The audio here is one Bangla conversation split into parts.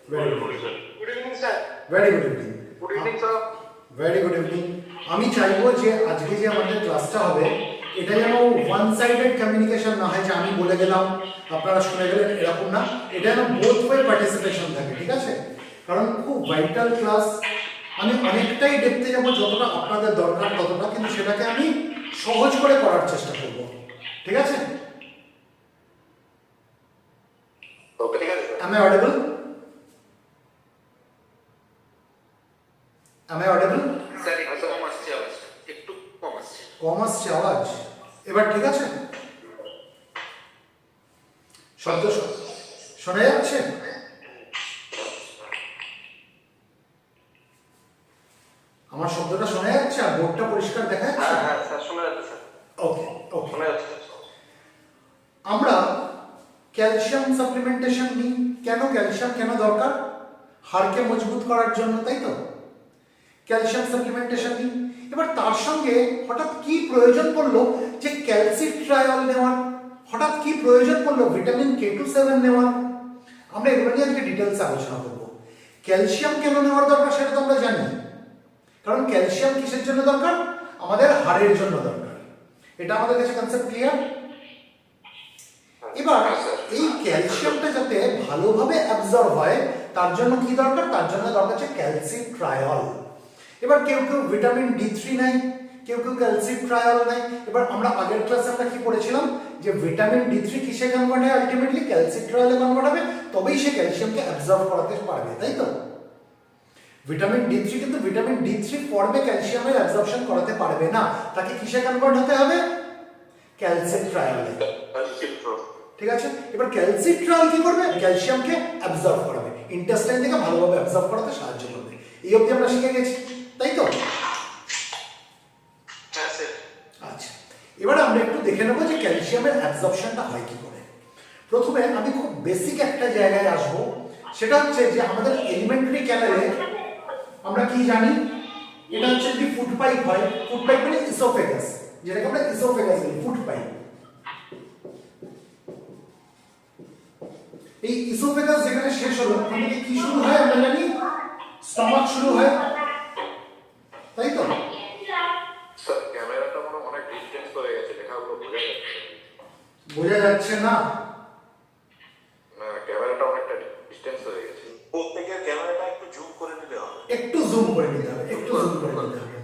Very good. Good evening, sir. Very good evening. Good evening, sir. Very good evening. আমি চাইবো যে আজকে যে আমাদের ক্লাসটা হবে এটা যেন ওয়ান সাইডেড কমিউনিকেশন না হয় যে আমি বলে গেলাম আপনারা শুনে গেলেন, এরকম না। এটা যেন বোথ ওয়ে পার্টিসিপেশন থাকে, ঠিক আছে? কারণ খুব ভাইটাল ক্লাস। আমি অনেকটাই দেখতে যাবো যতটা আপনাদের দরকার ততটা, কিন্তু সেটাকে আমি সহজ করে করার চেষ্টা করব, ঠিক আছে? Okay, ঠিক আছে। Am I audible? Am I audible? Sir একটু কম আসছে আওয়াজ, একটু কম আসছে। কম আসছে আওয়াজ, এবার ঠিক আছে? শব্দ শোনা যাচ্ছে? আমার শব্দটা শোনা যাচ্ছে আর বোর্ডটা পরিষ্কার দেখা যাচ্ছে? হ্যাঁ হ্যাঁ স্যার, শোনা যাচ্ছে স্যার। ওকে ওকে। শোনা যাচ্ছে। আমরা ক্যালসিয়াম সাপ্লিমেন্টেশন নিই কেন? ক্যালসিয়াম কেন দরকার? হাড়কে মজবুত করার জন্য, তাই তো? ক্যালসিয়াম সাপ্লিমেন্টেশন নিই। এবার তার সঙ্গে হঠাৎ কি প্রয়োজন পড়লো যে ক্যালসিট্রায়ল নেওয়ার? হঠাৎ কি প্রয়োজন পড়লো ভিটামিন K27 নেওয়ার? আমরা এগুলো নিয়ে আজকে ডিটেলসে আলোচনা করব। ক্যালসিয়াম কেন নেওয়ার দরকার সেটা তো আমরা জানি, কারণ ক্যালসিয়াম কিসের জন্য দরকার? আমাদের হাড়ের জন্য দরকার। এটা আমাদের কাছে কনসেপ্ট ক্লিয়ার? এবার এই ক্যালসিয়ামটা যাতে ভালোভাবে অ্যাবজর্ব হয় তার জন্য কি দরকার? তার জন্য দরকার হচ্ছে ক্যালসিট্রায়ল। এবার কেউ কেউ ভিটামিন D3 নেয়, কেউ কেউ ক্যালসিট্রায়ল নেয়। এবার আমরা আগের ক্লাসে আমরা কি পড়েছিলাম যে ভিটামিন D3 কিসে কনভার্ট হয়? আলটিমেটলি ক্যালসিট্রায়লে কনভার্ট হবে, তবেই সে ক্যালসিয়ামকে অ্যাবজর্ব করাতে পারবে, তাই তো? ভিটামিন D3 কিন্তু ভিটামিন D3 ফর্মে ক্যালসিয়ামের অ্যাবজর্পশন করাতে পারবে না, তাকে কিসে কনভার্ট হতে হবে? ক্যালসিট্রায়লে, ঠিক আছে? এবার ক্যালসিট্রায়ল কি করবে? ক্যালসিয়ামকে অ্যাবজর্ব করাবে, ইন্টেস্টাইন থেকে ভালোভাবে অ্যাবজর্ব করাতে সাহায্য করবে। এই অবধি আমরা শিখে গেছি, তাই তো? হ্যাঁ স্যার। আচ্ছা, এবার আমরা একটু দেখে নেবো যে ক্যালসিয়ামের অ্যাবজর্পশনটা হয় কি করে। প্রথমে আমি খুব বেসিক একটা জায়গায় আসব, সেটা হচ্ছে যে আমাদের এলিমেন্টারি ক্যালারে আমরা কি জানি? এটা হচ্ছে যদি ফুড পাইপ হয়, ফুড পাইপ মানে ইসোফেগাস, যেটাকে আমরা ইসোফেগাস বলি, ফুড পাইপ। এই ইসোফেগাস যেখানে শেষ হলো ওখান থেকে কি শুরু হয় আমরা জানি? স্টমাক শুরু হয়, তাই তো? স্যার ক্যামেরাটা মনে অনেক ডিসটেন্স হয়ে গেছে, লেখাগুলো বোঝা যাচ্ছে না? না, ক্যামেরাটা অনেকটা ডিসটেন্স হয়ে গেছে। প্রত্যেকের ক্যামেরাটা একটু জুম করে নিলে হবে। একটু জুম করে নিতে হবে, একটু জুম করে নিতে হবে,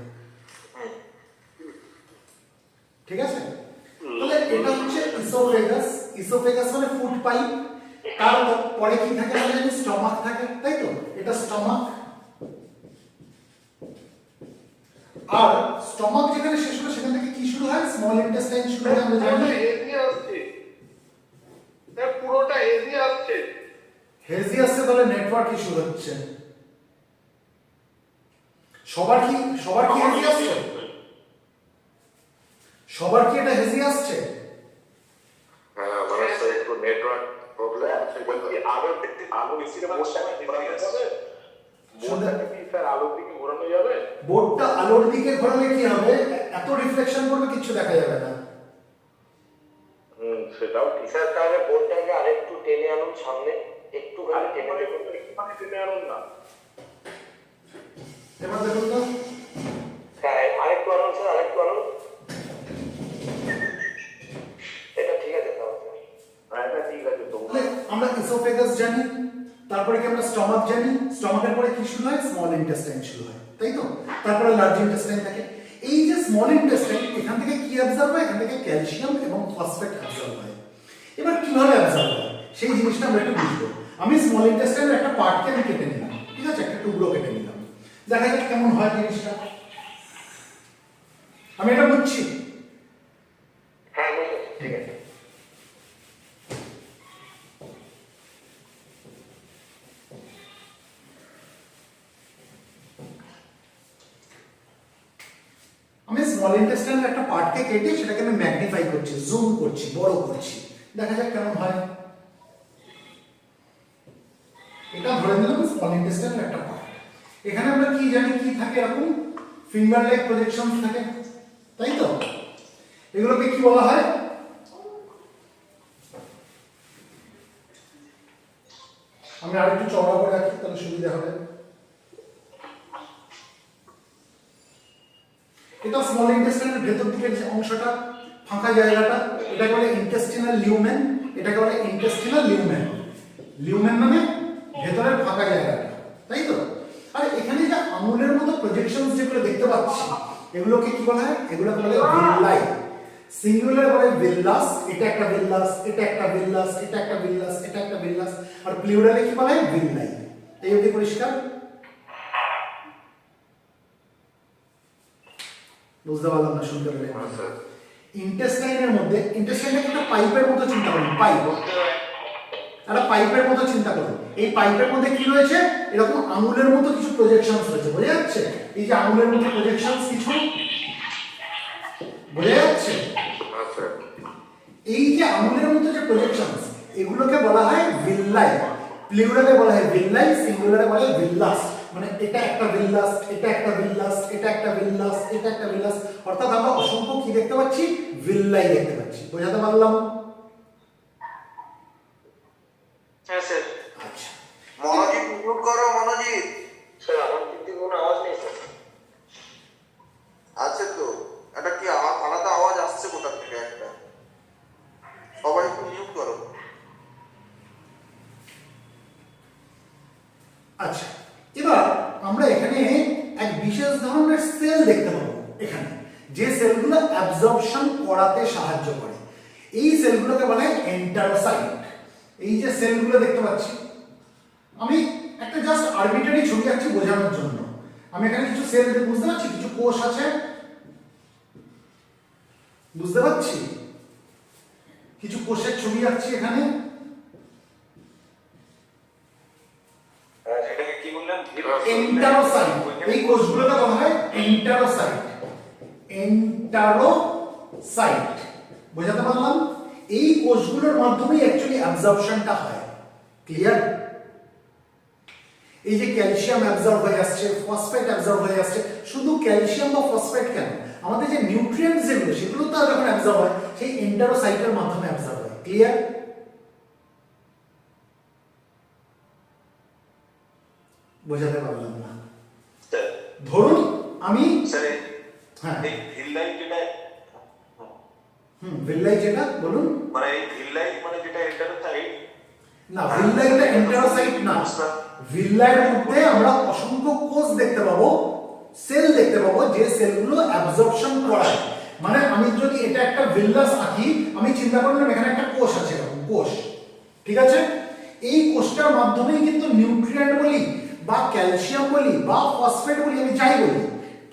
ঠিক আছে? তাহলে এটা হচ্ছে ইসোফেগাস। ইসোফেগাস মানে ফুড পাইপ। তারপরে কি থাকে? আমরা জানি স্টমাক থাকে, তাই তো? এটা স্টমাক। আর স্টমাক যেখানে শেষ হলো সেখান থেকে কি শুরু হয়? স্মল ইন্টেস্টাইন শুরু হয়, আমরা জানি। পুরোটা হেজি আসছে। হেজি আসছে, তাহলে নেটওয়ার্ক ইস্যু হচ্ছে। সবার কি হেজি আসছে? সবার কি এটা হেজি আসছে? হ্যাঁ, মানে স্যার একটু নেটওয়ার্ক প্রবলেম আছে। বলছি আলো বেশিটা ঘোরানো যাবে? বোর্ডটাকে কি স্যার আলোর দিকে ঘোরানো যাবে? বোর্ডটা আলোর দিকে ঘোরালে কি হবে? এত রিফ্লেকশন করবে কিছু দেখা যাবে না। সেটাও ঠিক। স্যার তাহলে বোর্ডটাকে আরেকটু টেনে আনুন সামনে, একটুখানি টেনে আনুন না। এবার দেখুন তো, হ্যাঁ আরেকটু আনুন স্যার, আরেকটু আনুন। এটা ঠিক আছে তাহলে। হ্যাঁ এটা ঠিক আছে তো। তাহলে আমরা ইসোফেগাস জানি, তারপরে কি আমরা স্টমাক জানি। স্টমাকের পরে কি শুরু হয়? স্মল ইন্টেস্টাইন শুরু হয়, তাই তো? তারপরে লার্জ ইন্টেস্টাইন থাকে। এই যে স্মল ইন্টেস্টাইন, এখান থেকে কি অ্যাবজর্ব হয়? এখান থেকে ক্যালসিয়াম এবং ফসফেট অ্যাবজর্ব হয়। এবার কিভাবে অ্যাবজর্ব হয় সেই জিনিসটা আমরা একটু বুঝবো। আমি স্মল ইন্টেস্টাইনের একটা পার্টকে আমি কেটে নিলাম, ঠিক আছে? একটা টুকরো কেটে নিলাম, দেখা যাক কেমন হয় জিনিসটা। আমি এটা বুঝছি? হ্যাঁ ঠিক আছে। আমি স্মল ইন্টেস্টাইনের একটা পার্টকে কেটে সেটাকে আমি ম্যাগনিফাই করছি, জুম করছি, বড় করছি, দেখা যাক কেমন হয়। এটা ধরে নিলাম স্মল ইন্টেস্টাইনের একটা পার্ট। এখানে আমরা কি জানি কি থাকে? এরকম ফিঙ্গার লাইক প্রজেকশনস থাকে, তাই তো? এগুলোকে কি বলা হয়? আমি আরেকটু চওড়া করে রাখি তাহলে সুবিধা হবে। এটা স্মল ইন্টেস্টাইনের ভেতর দিকের যে অংশটা ফাঁকা জায়গাটা এটাকে বলে ইন্টেস্টিনাল লিউমেন, এটাকে বলে ইন্টেস্টিনাল লিউমেন। লিউমেন মানে ভেতরের ফাঁকা জায়গাটা, তাই তো? আর এখানে যে আঙুলের মতো প্রজেকশনস যেগুলো দেখতে পাচ্ছি এগুলোকে কি বলা হয়? এগুলোকে বলে ভিল্লাই। সিঙ্গুলার বলে ভিল্লাস, এটা একটা ভিল্লাস, এটা একটা ভিল্লাস, এটা একটা ভিল্লাস, এটা একটা ভিল্লাস, আর প্লুরালে কি বলা হয়? ভিল্লাই। এই অবধি পরিষ্কার? বুঝতে পারলাম না, শুনতে পেলে? ইন্টেস্টাইনের মধ্যে, ইন্টেস্টাইনটাকে একটা পাইপের মতো চিন্তা করুন, পাইপ, একটা পাইপের মতো চিন্তা করুন। এই পাইপের মধ্যে কি রয়েছে? এরকম আঙুলের মতো কিছু প্রজেকশনস রয়েছে, বোঝা যাচ্ছে? এই যে আঙুলের মতো প্রজেকশনস কিছু, বোঝা যাচ্ছে? এই যে আঙুলের মতো যে প্রজেকশনস এগুলোকে বলা হয় ভিল্লাই। প্লুরালে বলা হয় ভিল্লাই, সিঙ্গুলারে বলা হয় ভিল্লাস। মানে এটা একটা ভিল্লাস, এটা একটা ভিল্লাস, এটা একটা ভিল্লাস, এটা একটা ভিল্লাস, অর্থাৎ আমরা অসংখ্য কি দেখতে পাচ্ছি? ভিল্লাই দেখতে পাচ্ছি। বোঝাতে পারলাম? হ্যাঁ স্যার। আচ্ছা, মনোজিৎ মিউট করো, মনোজিৎ। স্যার আমার কিন্তু কোনো আওয়াজ নেই স্যার। আছে তো, এটা কি আলাদা আওয়াজ আসছে কোথা থেকে একটা? সবাই একটু মিউট করো। আচ্ছা, এবার আমরা এখানে এক বিশেষ ধরনের সেল দেখতে পাবো এখানে, যে সেলগুলো অ্যাবজর্পশন করাতে সাহায্য করে। এই সেলগুলোকে বলা হয় এন্টারোসাইট। এই যে সেলগুলো দেখতে পাচ্ছি, আমি একটা জাস্ট আরবিট্রারি ছবি আঁকছি বোঝানোর জন্য। আমি এখানে কিছু সেল বুঝতে পারছি, কিছু কোষ আছে, বুঝতে পারছি? কিছু কোষের ছবি আঁকছি এখানে। সেটাকে কি বললেন? এন্টারোসাইট। এই কোষগুলোকে বলা হয় এন্টারোসাইট। এন্টারোসাইট, বোঝাতে পারলাম? এই কোষগুলোর মাধ্যমেই অ্যাকচুয়ালি অ্যাবজর্পশনটা হয়। ক্লিয়ার? এই যে ক্যালসিয়াম অ্যাবজর্ব হয়ে আসছে, ফসফেট অ্যাবজর্ব হয়ে আসছে, শুধু ক্যালসিয়াম বা ফসফেট কেন, আমাদের যে নিউট্রিয়েন্টস যেগুলো সেগুলো তো যখন অ্যাবজর্ব হয় সেই এন্টারোসাইটের মাধ্যমে অ্যাবজর্ব হয়। ক্লিয়ার? বোঝাতে পারলাম না? স্যার, ধরুন আমি, স্যার হ্যাঁ, এই ভিল্লাই যেটা, ভিল্লাই যেটা বলুন। মানে এই ভিল্লাই মানে যেটা এন্টারোসাইট না, ভিল্লাইটা এন্টারোসাইট না। ভিল্লাইয়ের মধ্যে আমরা অসংখ্য কোষ দেখতে পাবো, সেল দেখতে পাবো, যে সেলগুলো অ্যাবজর্পশন করায়। মানে আমি যদি এটা একটা ভিল্লাস আঁকি, আমি চিন্তা করলাম এখানে একটা কোষ আছে, এরকম কোষ, ঠিক আছে? এই কোষটার মাধ্যমেই কিন্তু নিউট্রিয়েন্ট বলি বা ক্যালসিয়াম বলি বা ফসফেট বলি, আমি যাই বলি,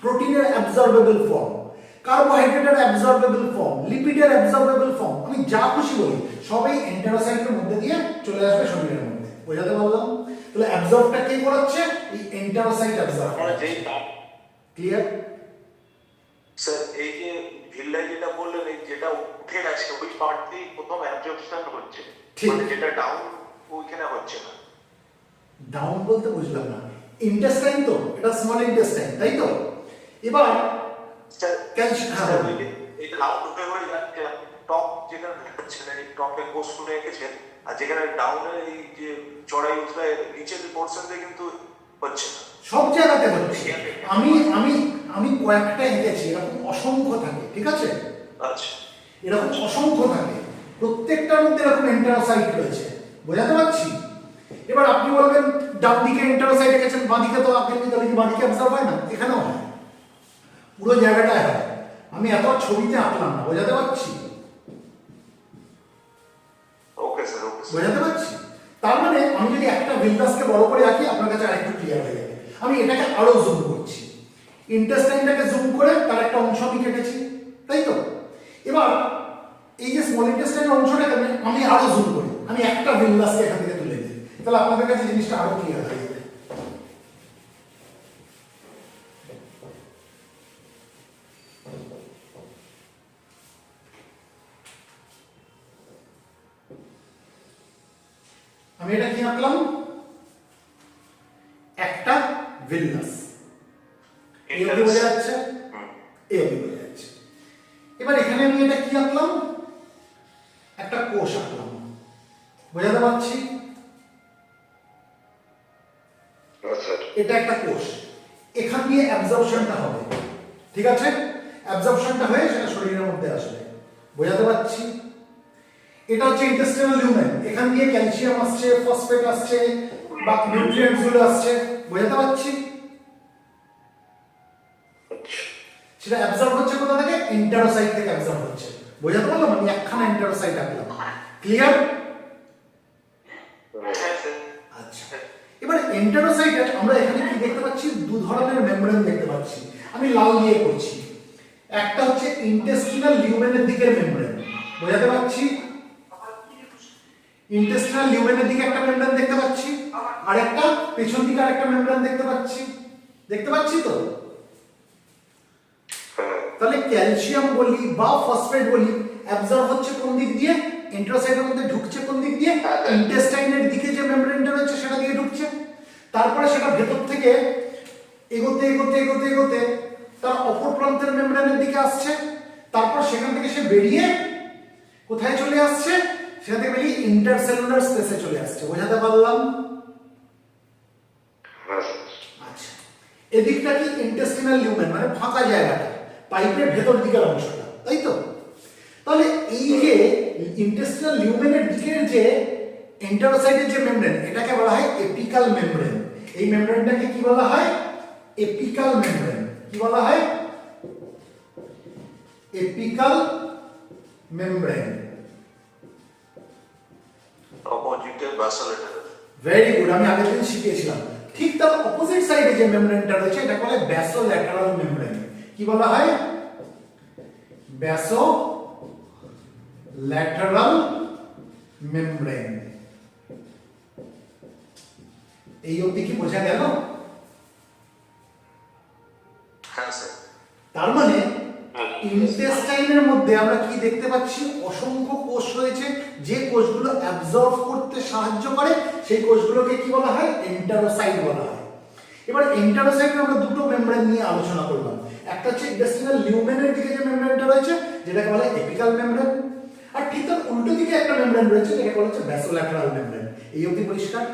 প্রোটিনের অ্যাবজর্বেবল ফর্ম, কার্বোহাইড্রেটের অ্যাবজর্বেবল ফর্ম, লিপিডের অ্যাবজর্বেবল ফর্ম, আমি যা খুশি বলি সবই এন্টারোসাইটের মধ্যে দিয়ে চলে আসবে শরীরের মধ্যে। বোঝাতে পারলাম? তাহলে অ্যাবজর্বটা কে করাচ্ছে? এই এন্টারোসাইট অ্যাবজর্ব। মানে যেই তার। ক্লিয়ার? স্যার এই যে ভিল্লাই যেটা বললেন, এই যেটা উঠে গেছে ওই পার্ট দিয়ে প্রথম অ্যাবজর্পশন হচ্ছে, ঠিক। মানে যেটা ডাউন ওইখানে হচ্ছে না। ডাউন বলতে বুঝলাম না। ইন্টেস্টাইন তো, এটা স্মল ইন্টেস্টাইন, তাই তো? এবার স্যার ক্যালসিয়াম, স্যার ওই যে এই ডাউন উঠে হয়ে যাচ্ছে, টপ যেখানে দেখাচ্ছেন এই টপে কোষগুলো এঁকেছেন, আর যেখানে ডাউনের এই যে চড়াই উতরাই নিচের পোর্শন দিয়ে কিন্তু হচ্ছে না। সব জায়গাতে হচ্ছে। আমি আমি আমি কয়েকটা এঁকেছি, এরকম অসংখ্য থাকে, ঠিক আছে? আচ্ছা, এরকম অসংখ্য থাকে, প্রত্যেকটার মধ্যে এরকম এন্টারোসাইট রয়েছে। বোঝাতে পারছি? এবার আপনি বলবেন ডান দিকে এন্টারোসাইট এঁকেছেন, বাঁ দিকে তো আপনি, তাহলে কি বাঁ দিকে অ্যাবজর্ব হয় না? এখানেও হয়, পুরো জায়গাটায় হয়। আমি এত ছবিতে আঁকলাম না, বোঝাতে পারছি? Okay sir, okay sir. বোঝাতে পারছি? তার মানে আমি যদি একটা ভিল্লাসকে বড় করে আঁকি আপনার কাছে আরেকটু ক্লিয়ার হয়ে যাবে। আমি এটাকে আরো জুম করছি, ইন্টেস্টাইনটাকে জুম করে তার একটা অংশ আমি কেটেছি, তাই তো? এবার এই যে স্মল ইন্টেস্টাইনের অংশটাকে আমি আরো জুম করি, আমি একটা ভিল্লাসকে এখান থেকে তুলে দিই, তাহলে আপনাদের কাছে জিনিসটা আরো ক্লিয়ার হয়ে যাবে। আমি এটা কি আঁকলাম? একটা ভিল্লাস। এই অবধি বোঝা যাচ্ছে? এই অবধি বোঝা যাচ্ছে। এবার এখানে আমি এটা কি আঁকলাম? একটা কোষ আঁকলাম। বোঝাতে পারছি? এটা একটা কোষ, এখান দিয়ে অ্যাবজর্পশনটা হবে, ঠিক আছে? অ্যাবজর্পশনটা হয়ে সেটা শরীরের মধ্যে আসবে, বোঝাতে পারছি? এটা হচ্ছে ইন্টেস্টিনাল লিউমেন, এখান দিয়ে ক্যালসিয়াম আসছে, ফসফেট আসছে বা নিউট্রিয়েন্টস গুলো আসছে, বোঝাতে পারছি? সেটা অ্যাবজর্ব হচ্ছে কোথা থেকে? এন্টারোসাইট থেকে অ্যাবজর্ব হচ্ছে, বোঝাতে পারলাম? আমি একখানা এন্টারোসাইট আঁকলাম, ক্লিয়ার? হ্যাঁ স্যার। আচ্ছা, এবার এন্টারোসাইটে আমরা এখানে কি দেখতে পাচ্ছি? দু ধরনের মেমব্রেন দেখতে পাচ্ছি, আমি লাল দিয়ে করছি। একটা হচ্ছে ইন্টেস্টিনাল লিউমেনের দিকের মেমব্রেন, বোঝাতে পারছি? ইন্টেস্টিনাল লিউমেনের দিকে একটা মেমব্রেন দেখতে পাচ্ছি, আর একটা পেছন দিকে আরেকটা মেমব্রেন দেখতে পাচ্ছি, দেখতে পাচ্ছি তো? তাহলে ক্যালসিয়াম বলি বা ফসফেট বলি অ্যাবজর্ব হচ্ছে কোন দিক দিয়ে? এন্টারোসাইটের মধ্যে ঢুকছে কোন দিক দিয়ে? ইন্টেস্টাইনের দিকে যে মেমব্রেনটা রয়েছে সেটা দিয়ে ঢুকছে, তারপরে সেটা ভেতর থেকে এগোতে এগোতে এগোতে এগোতে তার অপর প্রান্তের মেমব্রেনের দিকে আসছে, তারপর সেখান থেকে সে বেরিয়ে কোথায় চলে আসছে? সেখান থেকে বেরিয়ে ইন্টারসেলুলার স্পেসে চলে আসছে, বোঝাতে পারলাম? আচ্ছা, এদিকটা কি? ইন্টেস্টিনাল লিউমেন, মানে ফাঁকা জায়গাটা, পাইপের ভেতর দিকের অংশটা, তাই তো? তাহলে এই যে ইন্টেস্টিনাল লিউমেনের দিকের যে এন্টারোসাইটের যে মেমব্রেন, এটাকে বলা হয় এপিকাল মেমব্রেন। এই মেমব্রেনটাকে কি বলা হয়? Apical membrane. কি বলা হয়? Apical membrane. অপোজিটে ব্যাসোলেটার। ভেরি গুড, আমি আগের দিন শিখিয়েছিলাম। ঠিক তার অপোজিট সাইডে যে মেমব্রেনটা রয়েছে এটাকে বলে ব্যাসোল্যাটারাল মেমব্রেন। কি বলা হয়? ব্যাসোল্যাটারাল মেমব্রেন। এই অবধি কি বোঝা গেল? হ্যাঁ স্যার। তার মানে ইন্টেস্টাইনের মধ্যে আমরা কি দেখতে পাচ্ছি? অসংখ্য কোষ রয়েছে, যে কোষগুলো অ্যাবজর্ব করতে সাহায্য করে সেই কোষগুলোকে কি বলা হয়? এন্টারোসাইট বলা হয়। এবার এন্টারোসাইটে আমরা দুটো মেমব্রেন নিয়ে আলোচনা করলাম, একটা হচ্ছে ইন্টেস্টিনাল লিউমেনের দিকে যে মেমব্রেনটা রয়েছে যেটাকে বলে এপিকাল মেমব্রেন, আর ঠিক তার উল্টো দিকে একটা মেমব্রেন রয়েছে যেটাকে বলা হচ্ছে ব্যাসোল্যাটারাল মেমব্রেন। এই অবধি পরিষ্কার?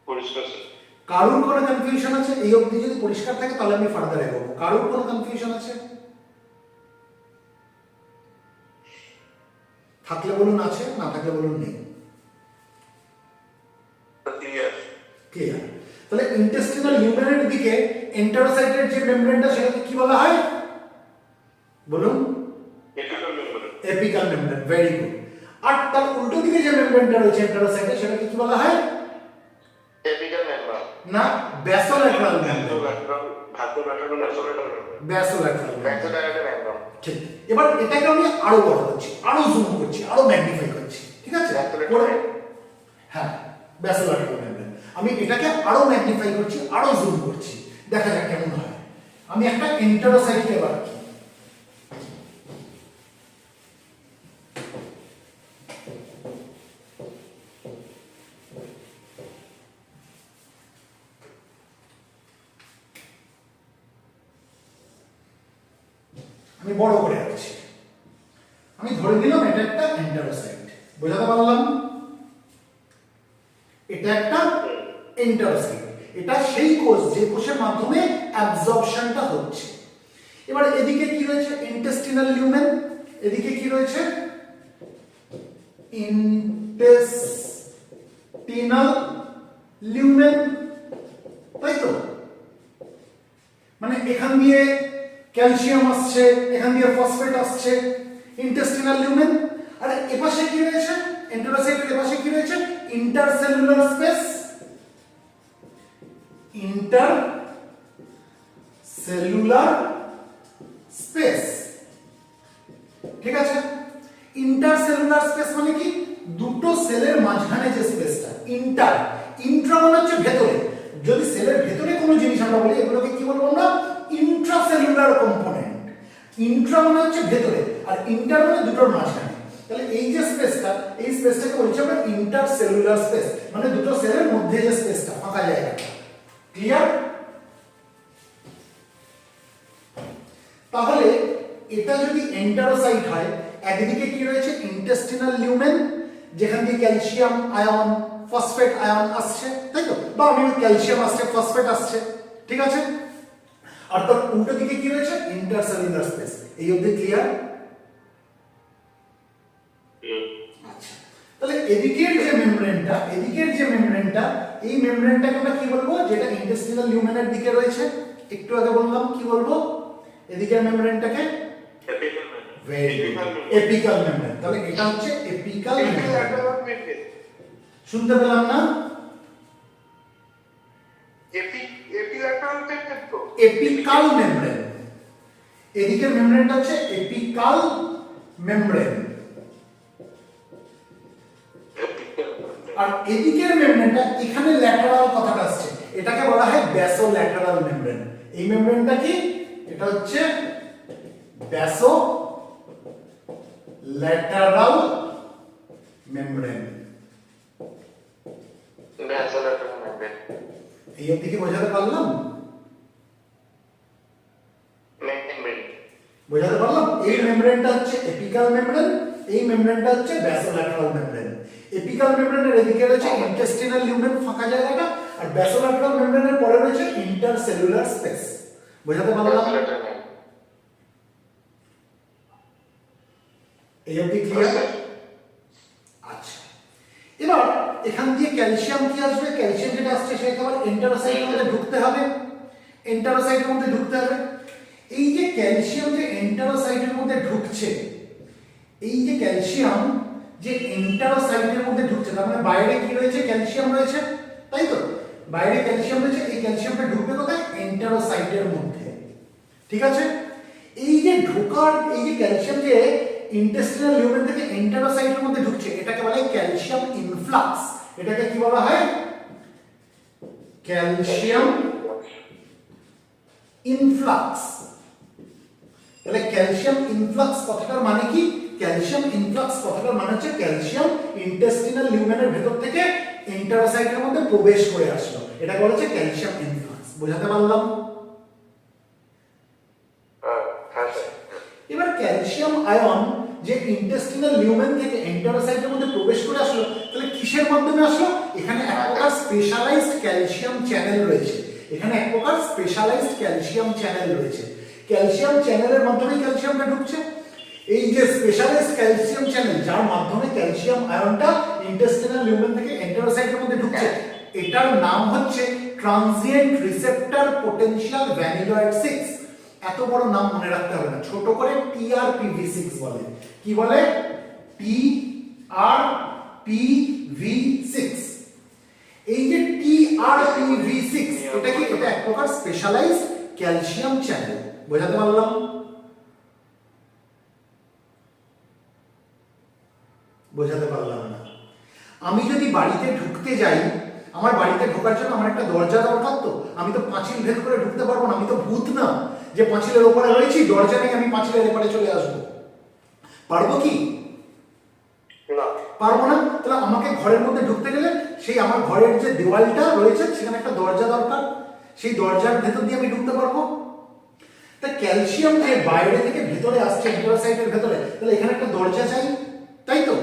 পরিষ্কার স্যার। কারোর কোনো কনফিউশন আছে? এই অবধি যদি পরিষ্কার থাকে তাহলে আমি ফার্দার এগোবো। কারোর কোনো কনফিউশন আছে? থাকলে বলুন আছে, না থাকলে বলুন নেই। ক্লিয়ার। ক্লিয়ার। তাহলে ইন্টেস্টিনাল লিউমেনের দিকে এন্টারোসাইটের যে মেমব্রেনটা সেটাকে কি বলা হয়? বলুন। Apical membrane. Apical membrane, very good. আর তার উল্টো দিকে যে মেমব্রেনটা রয়েছে এন্টারোসাইটে সেটাকে কি বলা হয়? Apical membrane. না, ব্যাসোল্যাটারাল মেমব্রেন। ব্যাসোল্যাটারাল মেমব্রেন। ঠিক। এবার এটাকে আমি আরো বড় করছি, আরো জুম করছি, আরো ম্যাগনিফাই করছি, ঠিক আছে? হ্যাঁ, ব্যাসোল্যাটারাল মেমব্রেন। আমি এটাকে আরো ম্যাগনিফাই করছি, আরো জুম করছি, দেখা যাক কেমন হয়। আমি একটা এন্টারোসাইটকে এবার আঁকি। আমি বড় করে আঁকছি। আমি ধরে নিলাম এটা একটা এন্টারোসাইট, বোঝাতে পারলাম? এটা একটা এন্টারোসাইট, এটা সেই কোষ যে কোষের মাধ্যমে অ্যাবজর্পশনটা হচ্ছে। এবার এদিকে কি রয়েছে? ইন্টেস্টিনাল লিউমেন। এদিকে কি রয়েছে? ইন্টেস্টিনাল লিউমেন, তাই তো? মানে এখান দিয়ে ক্যালসিয়াম আসছে, এখান দিয়ে ফসফেট আসছে, ইন্টেস্টিনাল লিউমেন। আর এপাশে কি রয়েছে? এন্টারোসাইটের এপাশে কি রয়েছে? Intercellular space. ইন্টারসেলুলার স্পেস, ঠিক আছে? ইন্টারসেলুলার স্পেস মানে কি? দুটো সেলের মাঝখানে যে স্পেসটা। ইন্টার, ইন্ট্রা মানে হচ্ছে ভেতরে। যদি সেলের ভেতরে কোনো জিনিস আমরা বলি এগুলোকে কি বলবো আমরা? Intracellular component. ইন্ট্রা মানে হচ্ছে ভেতরে, আর ইন্টার মানে দুটোর মাঝখানে। তাহলে এই যে স্পেসটা, এই স্পেসটাকে বলছি আমরা ইন্টারসেলুলার স্পেস, মানে দুটো সেলের মধ্যে যে স্পেসটা, ফাঁকা জায়গাটা। ক্লিয়ার? তাহলে এটা যদি এন্টারোসাইট হয়, একদিকে কি রয়েছে? ইন্টেস্টিনাল লিউমেন, যেখান দিয়ে ক্যালসিয়াম আয়ন ফসফেট আয়ন আসছে, তাই তো, বা আমি ক্যালসিয়াম আসছে ফসফেট আসছে, ঠিক আছে। আর তার উল্টো দিকে কি রয়েছে, ইন্টারসেলুলার স্পেস। এই অবধি ক্লিয়ার? আচ্ছা, তাহলে এদিকের যে মেমব্রেনটা, এই মেমব্রেনটাকে আমরা কি বলবো, যেটা ইন্টেস্টিনাল লিউমেনের দিকে রয়েছে, একটু আগে বললাম, কি বলবো এদিকের মেমব্রেনটাকে? Apical membrane. তাহলে এটা হচ্ছে এপিক্যাল মেমব্রেন। শুনতে পেলাম না? Apical membrane. এদিকের মেমব্রেনটা হচ্ছে এপিক্যাল মেমব্রেন, আর এদিকের মেমব্রেনটা এখানে ল্যাটারাল কথাটা আসছে, এটাকে বলা হয় ব্যাসোল্যাটারাল মেমব্রেন। এই মেমব্রেনটা কি, এটা হচ্ছে ব্যাসোল্যাটারাল মেমব্রেন। এই অবধি কি বোঝাতে পারলাম? বোঝাতে পারলাম? এই মেমব্রেনটা হচ্ছে এপিক্যাল মেমব্রেন, এই মেমব্রেনটা হচ্ছে ব্যাসোল্যাটারাল মেমব্রেন। এপিক্যাল মেমব্রেনের এদিকে রয়েছে ইন্টেস্টিনাল লিউমেন, ফাঁকা জায়গাটা, আর ব্যাসোল্যাটারাল মেমব্রেনের পরে রয়েছে ইন্টারসেলুলার স্পেস। বোঝাতে পারলাম? এই অবধি ক্লিয়ার? আচ্ছা, এবার এখান দিয়ে ক্যালসিয়াম কি আসবে, ক্যালসিয়াম যেটা আসছে সেটা আবার এন্টারোসাইটের মধ্যে ঢুকতে হবে, এন্টারোসাইটের মধ্যে ঢুকতে হবে। এই যে ক্যালসিয়াম যে এন্টারোসাইটের মধ্যে ঢুকছে, এই যে ক্যালসিয়াম যে এন্টারোসাইটের মধ্যে ঢুকছে, তার মানে বাইরে কি রয়েছে, ক্যালসিয়াম রয়েছে, তাই তো, বাইরে ক্যালসিয়াম রয়েছে, এই ক্যালসিয়ামটা ঢুকবে কোথায়, এন্টারোসাইটের মধ্যে, ঠিক আছে। এই যে ঢোকার, এই যে ক্যালসিয়াম যে ইন্টেস্টিনাল লিউমেন থেকে এন্টারোসাইটের মধ্যে ঢুকছে, এটাকে বলা হয় ক্যালসিয়াম ইনফ্লাক্স। এটাকে কি বলা হয়, ক্যালসিয়াম ইনফ্লাক্স। তাহলে ক্যালসিয়াম ইনফ্লাক্স কথাটার মানে কি, ক্যালসিয়াম ইনফ্লাক্স কথাটার মানে হচ্ছে ক্যালসিয়াম ইন্টেস্টিনাল লিউমেনের ভেতর থেকে এন্টারোসাইটের মধ্যে প্রবেশ করে আসলো, এটা বলা হচ্ছে ক্যালসিয়াম ইনফ্লাক্স। বোঝাতে পারলাম? এবার ক্যালসিয়াম আয়ন যে ইন্টেস্টিনাল লিউমেন থেকে এন্টারোসাইটের মধ্যে প্রবেশ করে আসলো, তাহলে কিসের মাধ্যমে আসলো, এখানে এক প্রকার স্পেশালাইজড ক্যালসিয়াম চ্যানেল রয়েছে, এখানে এক প্রকার স্পেশালাইজড ক্যালসিয়াম চ্যানেল রয়েছে, ক্যালসিয়াম চ্যানেলের মাধ্যমে ক্যালসিয়ামটা ঢুকছে। এই যে স্পেশালাইজড ক্যালসিয়াম চ্যানেল, যার মাধ্যমে ক্যালসিয়াম আয়নটা ইন্টেস্টিনাল লিউমেন থেকে এন্টারোসাইটের মধ্যে ঢুকছে, এটার নাম হচ্ছে ট্রানজিয়েন্ট রিসেপ্টর পোটেনশিয়াল ভ্যানিলয়েড 6। এত বড় নাম মনে রাখতে হবে না, ছোট করে TRPV6 বলে। কি বলে? TRPV6। এই যে TRPV6, এটা কি, এটা এক প্রকার স্পেশালাইজড ক্যালসিয়াম চ্যানেল। বোঝাতে পারলাম? বোঝাতে পারলাম না? আমি যদি বাড়িতে ঢুকতে যাই, আমার বাড়িতে ঢোকার জন্য আমার একটা দরজা দরকার, তো আমি তো পাঁচিল ভেদ করে ঢুকতে পারবো না, আমি তো ভূত না যে পাঁচিলের ওপরে রয়েছি, দরজা নেই আমি পাঁচিলের এপারে চলে আসবো। পারবো কি? পারবো না। তাহলে আমাকে ঘরের মধ্যে ঢুকতে গেলে সেই আমার ঘরের যে দেওয়ালটা রয়েছে সেখানে একটা দরজা দরকার, সেই দরজার ভেতর দিয়ে আমি ঢুকতে পারবো। তা ক্যালসিয়াম যে বাইরে থেকে ভেতরে আসছে এন্টারোসাইটের ভেতরে, তাহলে এখানে একটা দরজা চাই, তাই তো।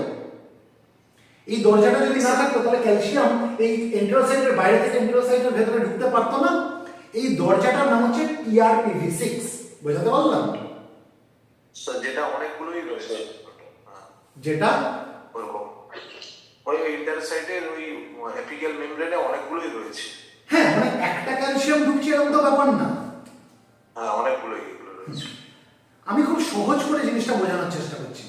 এই দরজাটা যদি না থাকতো তাহলে ক্যালসিয়াম এই এন্টারোসাইটের বাইরে থেকে এন্টারোসাইটের ভেতরে ঢুকতে পারতো না। এই দরজাটার নাম হচ্ছে TRPV6। বোঝাতে পারলাম? যেটা অনেকগুলোই রয়েছে, যেটা ওরকম ওই ইন্টারসাইটের ওই এপিক্যাল মেমব্রেনে অনেকগুলোই রয়েছে। হ্যাঁ, মানে একটা ক্যালসিয়াম ঢুকছে এরকম তো ব্যাপার না, হ্যাঁ অনেকগুলোই এগুলো রয়েছে। আমি খুব সহজ করে জিনিসটা বোঝানোর চেষ্টা করছি,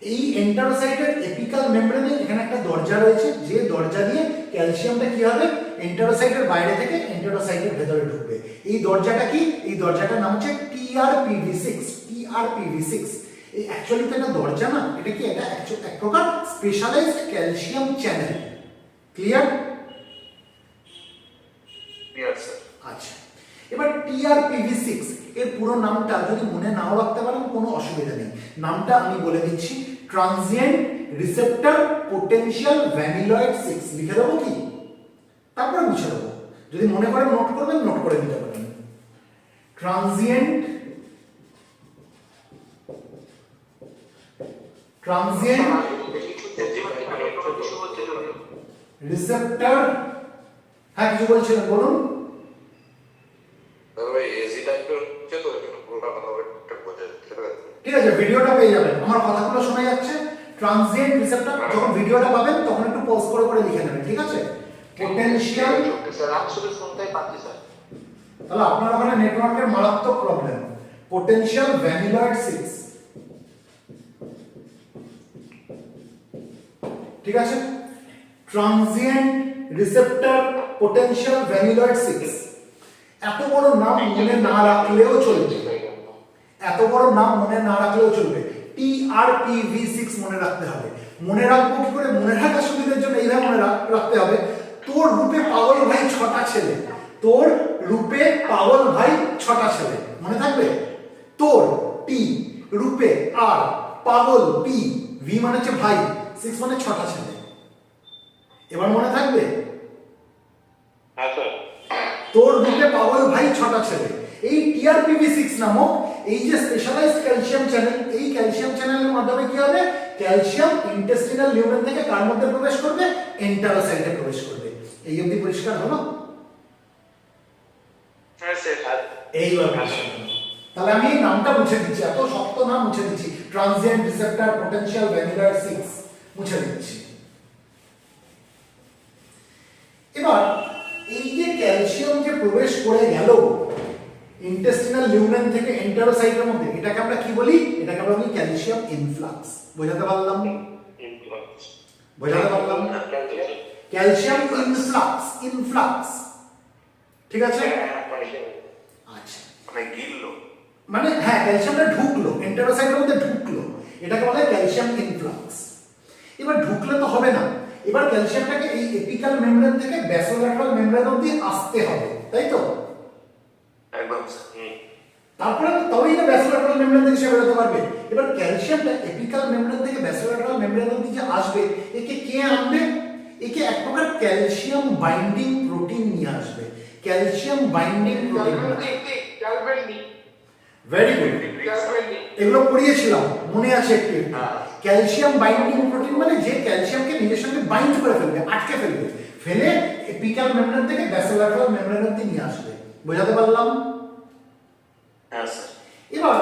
এই এন্টারোসাইটের এপিক্যাল মেমব্রেনে এখানে একটা দরজা রয়েছে, যে দরজা দিয়ে ক্যালসিয়ামটা কি হবে, এন্টারোসাইটের বাইরে থেকে এন্টারোসাইটের ভেতরে ঢুকবে। এই দরজাটা কি, এই দরজাটার নাম হচ্ছে TRPV6। এই অ্যাকচুয়ালি তো এটা দরজা না, এটা কি, এটা এক প্রকার specialised calcium channel. Clear? Clear sir. আচ্ছা, এবার TRPV6 এর পুরো নামটা যদি মনে নাও রাখতে পারেন কোনো অসুবিধা নেই, নামটা আমি বলে দিচ্ছি, ট্রানজিয়েন্ট রিসেপ্টর পোটেনশিয়াল ভ্যানিলয়েড 6। লিখে দেবো কি, তারপরে মুছে দেবো, যদি মনে করেন নোট করবেন, নোট করে নিতে পারেন। ট্রানজিয়েন্ট ট্রানজিয়েন্ট রিসেপ্টর, হ্যাঁ কিছু বলছিলেন বলুন। ঠিক আছে, ভিডিওটা পেয়ে যাবেন, আমার কথাগুলো শোনা যাচ্ছে। ট্রানজিয়েন্ট রিসেপ্টর, যখন ভিডিওটা পাবেন তখন একটু পজ করে করে লিখে নেবেন, ঠিক আছে। পোটেনশিয়াল, তাহলে আপনার ওখানে নেটওয়ার্কের মারাত্মক প্রবলেম। পোটেনশিয়াল ভ্যানিলয়েড 6, ঠিক আছে। ট্রানজিয়েন্ট রিসেপ্টর পোটেনশিয়াল ভ্যানিলয়েড 6, এত বড় নাম মনে না রাখলেও চলবে, এত বড় নাম মনে না রাখলেও চলবে। TRPV6 মনে রাখতে হবে। মনে রাখবো কি করে? মনে রাখার সুবিধার জন্য এইভাবে মনে রাখতে হবে, তোর রূপে পাগল ভাই 6টা ছেলে, তোর রূপে পাগল ভাই 6টা ছেলে, মনে থাকবে? তোর টি, রূপে আর, পাগল পি, ভি মানে হচ্ছে ভাই, 6 মানে 6টা ছেলে। এবার মনে থাকবে? হ্যাঁ স্যার। তোর রূপে পাগল ভাই 6টা ছেলে। এই TRPV6 নামক এই যে স্পেশালাইজড ক্যালসিয়াম চ্যানেল, এই ক্যালসিয়াম চ্যানেলের মাধ্যমে কি হবে? ক্যালসিয়াম ইন্টেস্টিনাল লিউমেন থেকে কার মধ্যে প্রবেশ করবে? এন্টারোসাইটে প্রবেশ করবে। এই অবধি পরিষ্কার হলো? হ্যাঁ স্যার। এইবার তাহলে আমি এই নামটা মুছে দিচ্ছি, এত শক্ত নাম মুছে দিচ্ছি। ট্রানজিয়েন্ট রিসেপ্টর পোটেনশিয়াল ভ্যানিলয়েড 6 মুছে দিচ্ছি। এবার এই যে ক্যালসিয়াম যে প্রবেশ করে গেল ইন্টেস্টিনাল লিউমেন থেকে এন্টারোসাইটের মধ্যে, এটাকে আমরা কি বলি? এটাকে আমরা বলি ক্যালসিয়াম ইনফ্লাক্স। বোঝাতে পারলাম? বোঝাতে পারলাম? ক্যালসিয়াম ইনফ্লাক্স, ইনফ্লাক্স, ঠিক আছে। আচ্ছা, মানে গিললো, মানে হ্যাঁ ক্যালসিয়ামটা ঢুকলো এন্টারোসাইটের মধ্যে, ঢুকলো, এটাকে বলে ক্যালসিয়াম ইনফ্লাক্স। এবার ঢুকলে তো হবে না, এবার ক্যালসিয়ামটাকে এই এপিক্যাল মেমব্রেন থেকে ব্যাসোল্যাটারাল মেমব্রেন অবধি আসতে হবে, তাই তো? একদম। তারপরে তবেই না ব্যাসোল্যাটারাল মেমব্রেন থেকে সে বেরোতে পারবে। এবার ক্যালসিয়ামটা এপিক্যাল মেমব্রেন থেকে ব্যাসোল্যাটারাল মেমব্রেন অবধি যে আসবে, একে কে আনবে? একে এক প্রকার ক্যালসিয়াম বাইন্ডিং প্রোটিন নিয়ে আসবে। Calcium binding protein, very good, এগুলো পড়িয়েছিলাম, মনে আছে একটু? ক্যালসিয়াম বাইন্ডিং প্রোটিন মানে যে ক্যালসিয়ামকে নিজের সঙ্গে বাইন্ড করে ফেলবে, আটকে ফেলবে, ফেলে এপিক্যাল মেমব্রেন থেকে ব্যাসোল্যাটারাল মেমব্রেন অবধি নিয়ে আসবে। বোঝাতে পারলাম? হ্যাঁ স্যার। এবার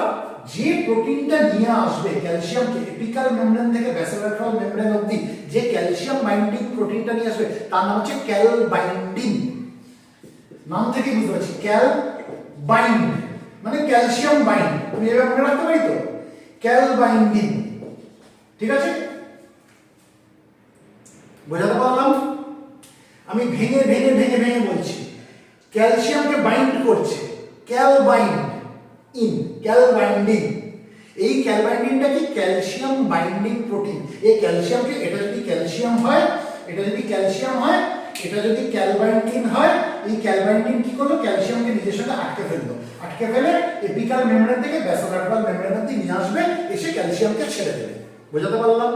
যে প্রোটিনটা নিয়ে আসবে ক্যালসিয়ামকে এপিক্যাল মেমব্রেন থেকে ব্যাসোল্যাটারাল মেমব্রেন অবধি, যে ক্যালসিয়াম বাইন্ডিং প্রোটিনটা নিয়ে আসবে তার নাম হচ্ছে ক্যাল বাইন্ডিং। নাম থেকে বুঝতে পারছি, ক্যাল বাইন্ড মানে ক্যালসিয়াম বাইন্ড। তুমি এভাবে মনে রাখতে পারি তো, ক্যাল বাইন্ডিং, ঠিক আছে। বোঝাতে পারলাম? আমি ভেঙে ভেঙে ভেঙে ভেঙে বলছি। ক্যালসিয়ামকে বাইন্ড করছে, ক্যাল বাইন্ড ইন, ক্যাল বাইন্ডিং। এই ক্যাল বাইন্ডিংটা কি? Calcium binding protein. এই ক্যালসিয়ামকে, এটা যদি ক্যালসিয়াম হয়, এটা যদি ক্যালসিয়াম হয়, এটা যদি ক্যাল বাইন্ডিং হয়, এই ক্যাল বাইন্ডিং কি করলো? ক্যালসিয়ামকে নিজের সাথে আটকে ফেললো, আটকে ফেলে এপিক্যাল মেমব্রেন থেকে ব্যাসোল্যাটারাল মেমব্রেন অবধি নিয়ে আসবে, এসে ক্যালসিয়ামকে ছেড়ে দেবে। বোঝাতে পারলাম?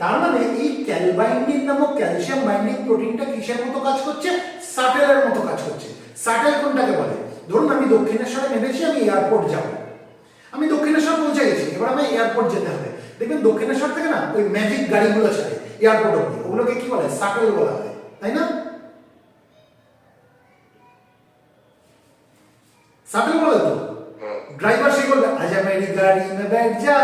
তার মানে এই ক্যাল বাইন্ডিং নামক ক্যালসিয়াম বাইন্ডিং প্রোটিনটা কিসের মতো কাজ করছে? শাটেলের মতো কাজ করছে। শাটেল কোনটাকে বলে? ধরুন আমি দক্ষিণেশ্বরে নেমেছি, আমি এয়ারপোর্ট যাব, আমি দক্ষিণেশ্বর পৌঁছে গেছি, এবার আমি এয়ারপোর্ট যেতে হবে। দেখবেন দক্ষিণেশ্বর থেকে না ওই ম্যাজিক গাড়িগুলো ছাড়ে এয়ারপোর্ট অবধি, ওগুলোকে কি বলে? শাটেল বলা হয়, তাই না? শাটেল বলে তো। ड्राइवर से बोल आजा मेरी गाड़ी में बैठ जा,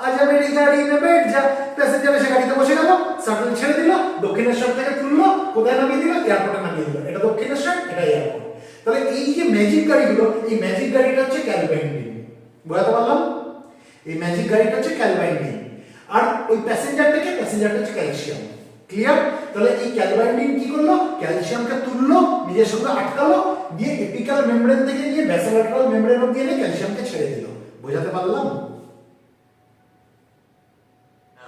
आजा मेरी गाड़ी में बैठ जा, প্যাসেঞ্জার এসে গাড়িতে বসে গেল, শাটল ছেড়ে দিল, দক্ষিণেশ্বর থেকে তুললো, কোথায় নামিয়ে দিল? এয়ারপোর্টে নামিয়ে দিল। এটা দক্ষিণেশ্বর, এটা এয়ারপোর্ট। তাহলে এই যে ম্যাজিক গাড়িগুলো, এই ম্যাজিক গাড়িটা হচ্ছে ক্যাল বাইন্ডিং। বোঝাতে পারলাম? এই ম্যাজিক গাড়িটা হচ্ছে ক্যাল বাইন্ডিং, আর ওই প্যাসেঞ্জার থেকে, প্যাসেঞ্জারটা হচ্ছে ক্যালসিয়াম। ক্লিয়ার? তাহলে এই ক্যাল বাইন্ডিং কি করলো? ক্যালসিয়ামকে তুললো, নিজের সঙ্গে আটকালো, দিয়ে এপিক্যাল মেমব্রেন থেকে নিয়ে ব্যাসোল্যাটারাল মেমব্রেন অবধি এনে ক্যালসিয়ামকে ছেড়ে দিল। বোঝাতে পারলাম?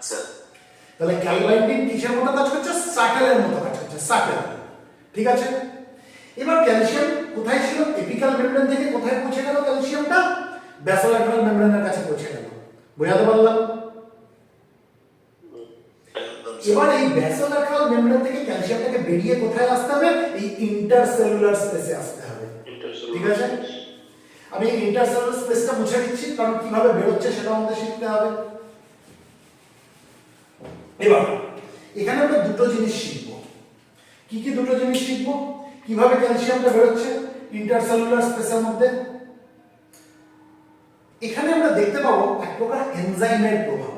স্যার। তাহলে ক্যাল বাইন্ডিং কিসের মতো কাজ করছে? শাটেলের মতো কাজ করছে, শাটেল, ঠিক আছে। এবার ক্যালসিয়াম কোথায় ছিল? এপিক্যাল মেমব্রেন থেকে কোথায় পৌঁছে গেল ক্যালসিয়ামটা? ব্যাসোল্যাটারাল মেমব্রেনের কাছে পৌঁছে গেল। বোঝাতে পারলাম? এবার এই ব্যাসোল্যাটারাল মেমব্রেন থেকে ক্যালসিয়ামটাকে বেরিয়ে কোথায় আসতে হবে? এই ইন্টারসেলুলার স্পেসে আসতে হবে, ঠিক আছে। আমি ইন্টারসেলুলার স্পেসটা মুছে দিচ্ছি, কারণ কিভাবে বেরোচ্ছে সেটা আমাদের শিখতে হবে। এবার এখানে আমরা দুটো জিনিস শিখব। কি কি দুটো জিনিস শিখব? কিভাবে ক্যালসিয়ামটা বেরোচ্ছে ইন্টারসেলুলার স্পেসের মধ্যে। এখানে আমরা দেখতে পাবো এক প্রকার এনজাইমের প্রভাব,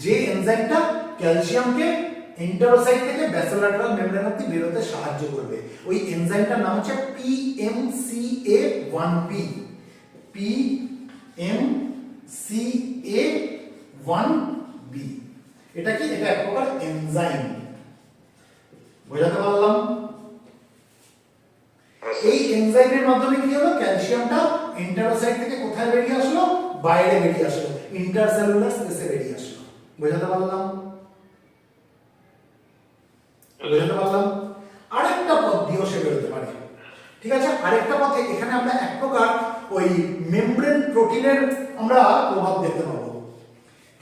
যে এনজাইমটা ক্যালসিয়ামকে এন্টারোসাইট থেকে ব্যাসোল্যাটারাল মেমব্রেন অবধি বেরোতে সাহায্য করবে। ওই এনজাইমটার নাম হচ্ছে PMCA1B। PMCA1B এটা কি? এটা এক প্রকার এনজাইম। বোঝাতে পারলাম? এই এনজাইমের মাধ্যমে কি হলো? ক্যালসিয়ামটা এন্টারোসাইট থেকে কোথায় বেরিয়ে আসলো? বাইরে বেরিয়ে আসলো, ইন্টারসেলুলার স্পেসে বেরিয়ে আসলো। বোঝাতে পারলাম? বোঝাতে পারলাম? আরেকটা পথ দিয়েও সে বেরোতে পারে। ঠিক আছে, আরেকটা পথে এখানে আমরা এক প্রকার ওই মেমব্রেন প্রোটিনের আমরা প্রভাব দেখতে পাবো।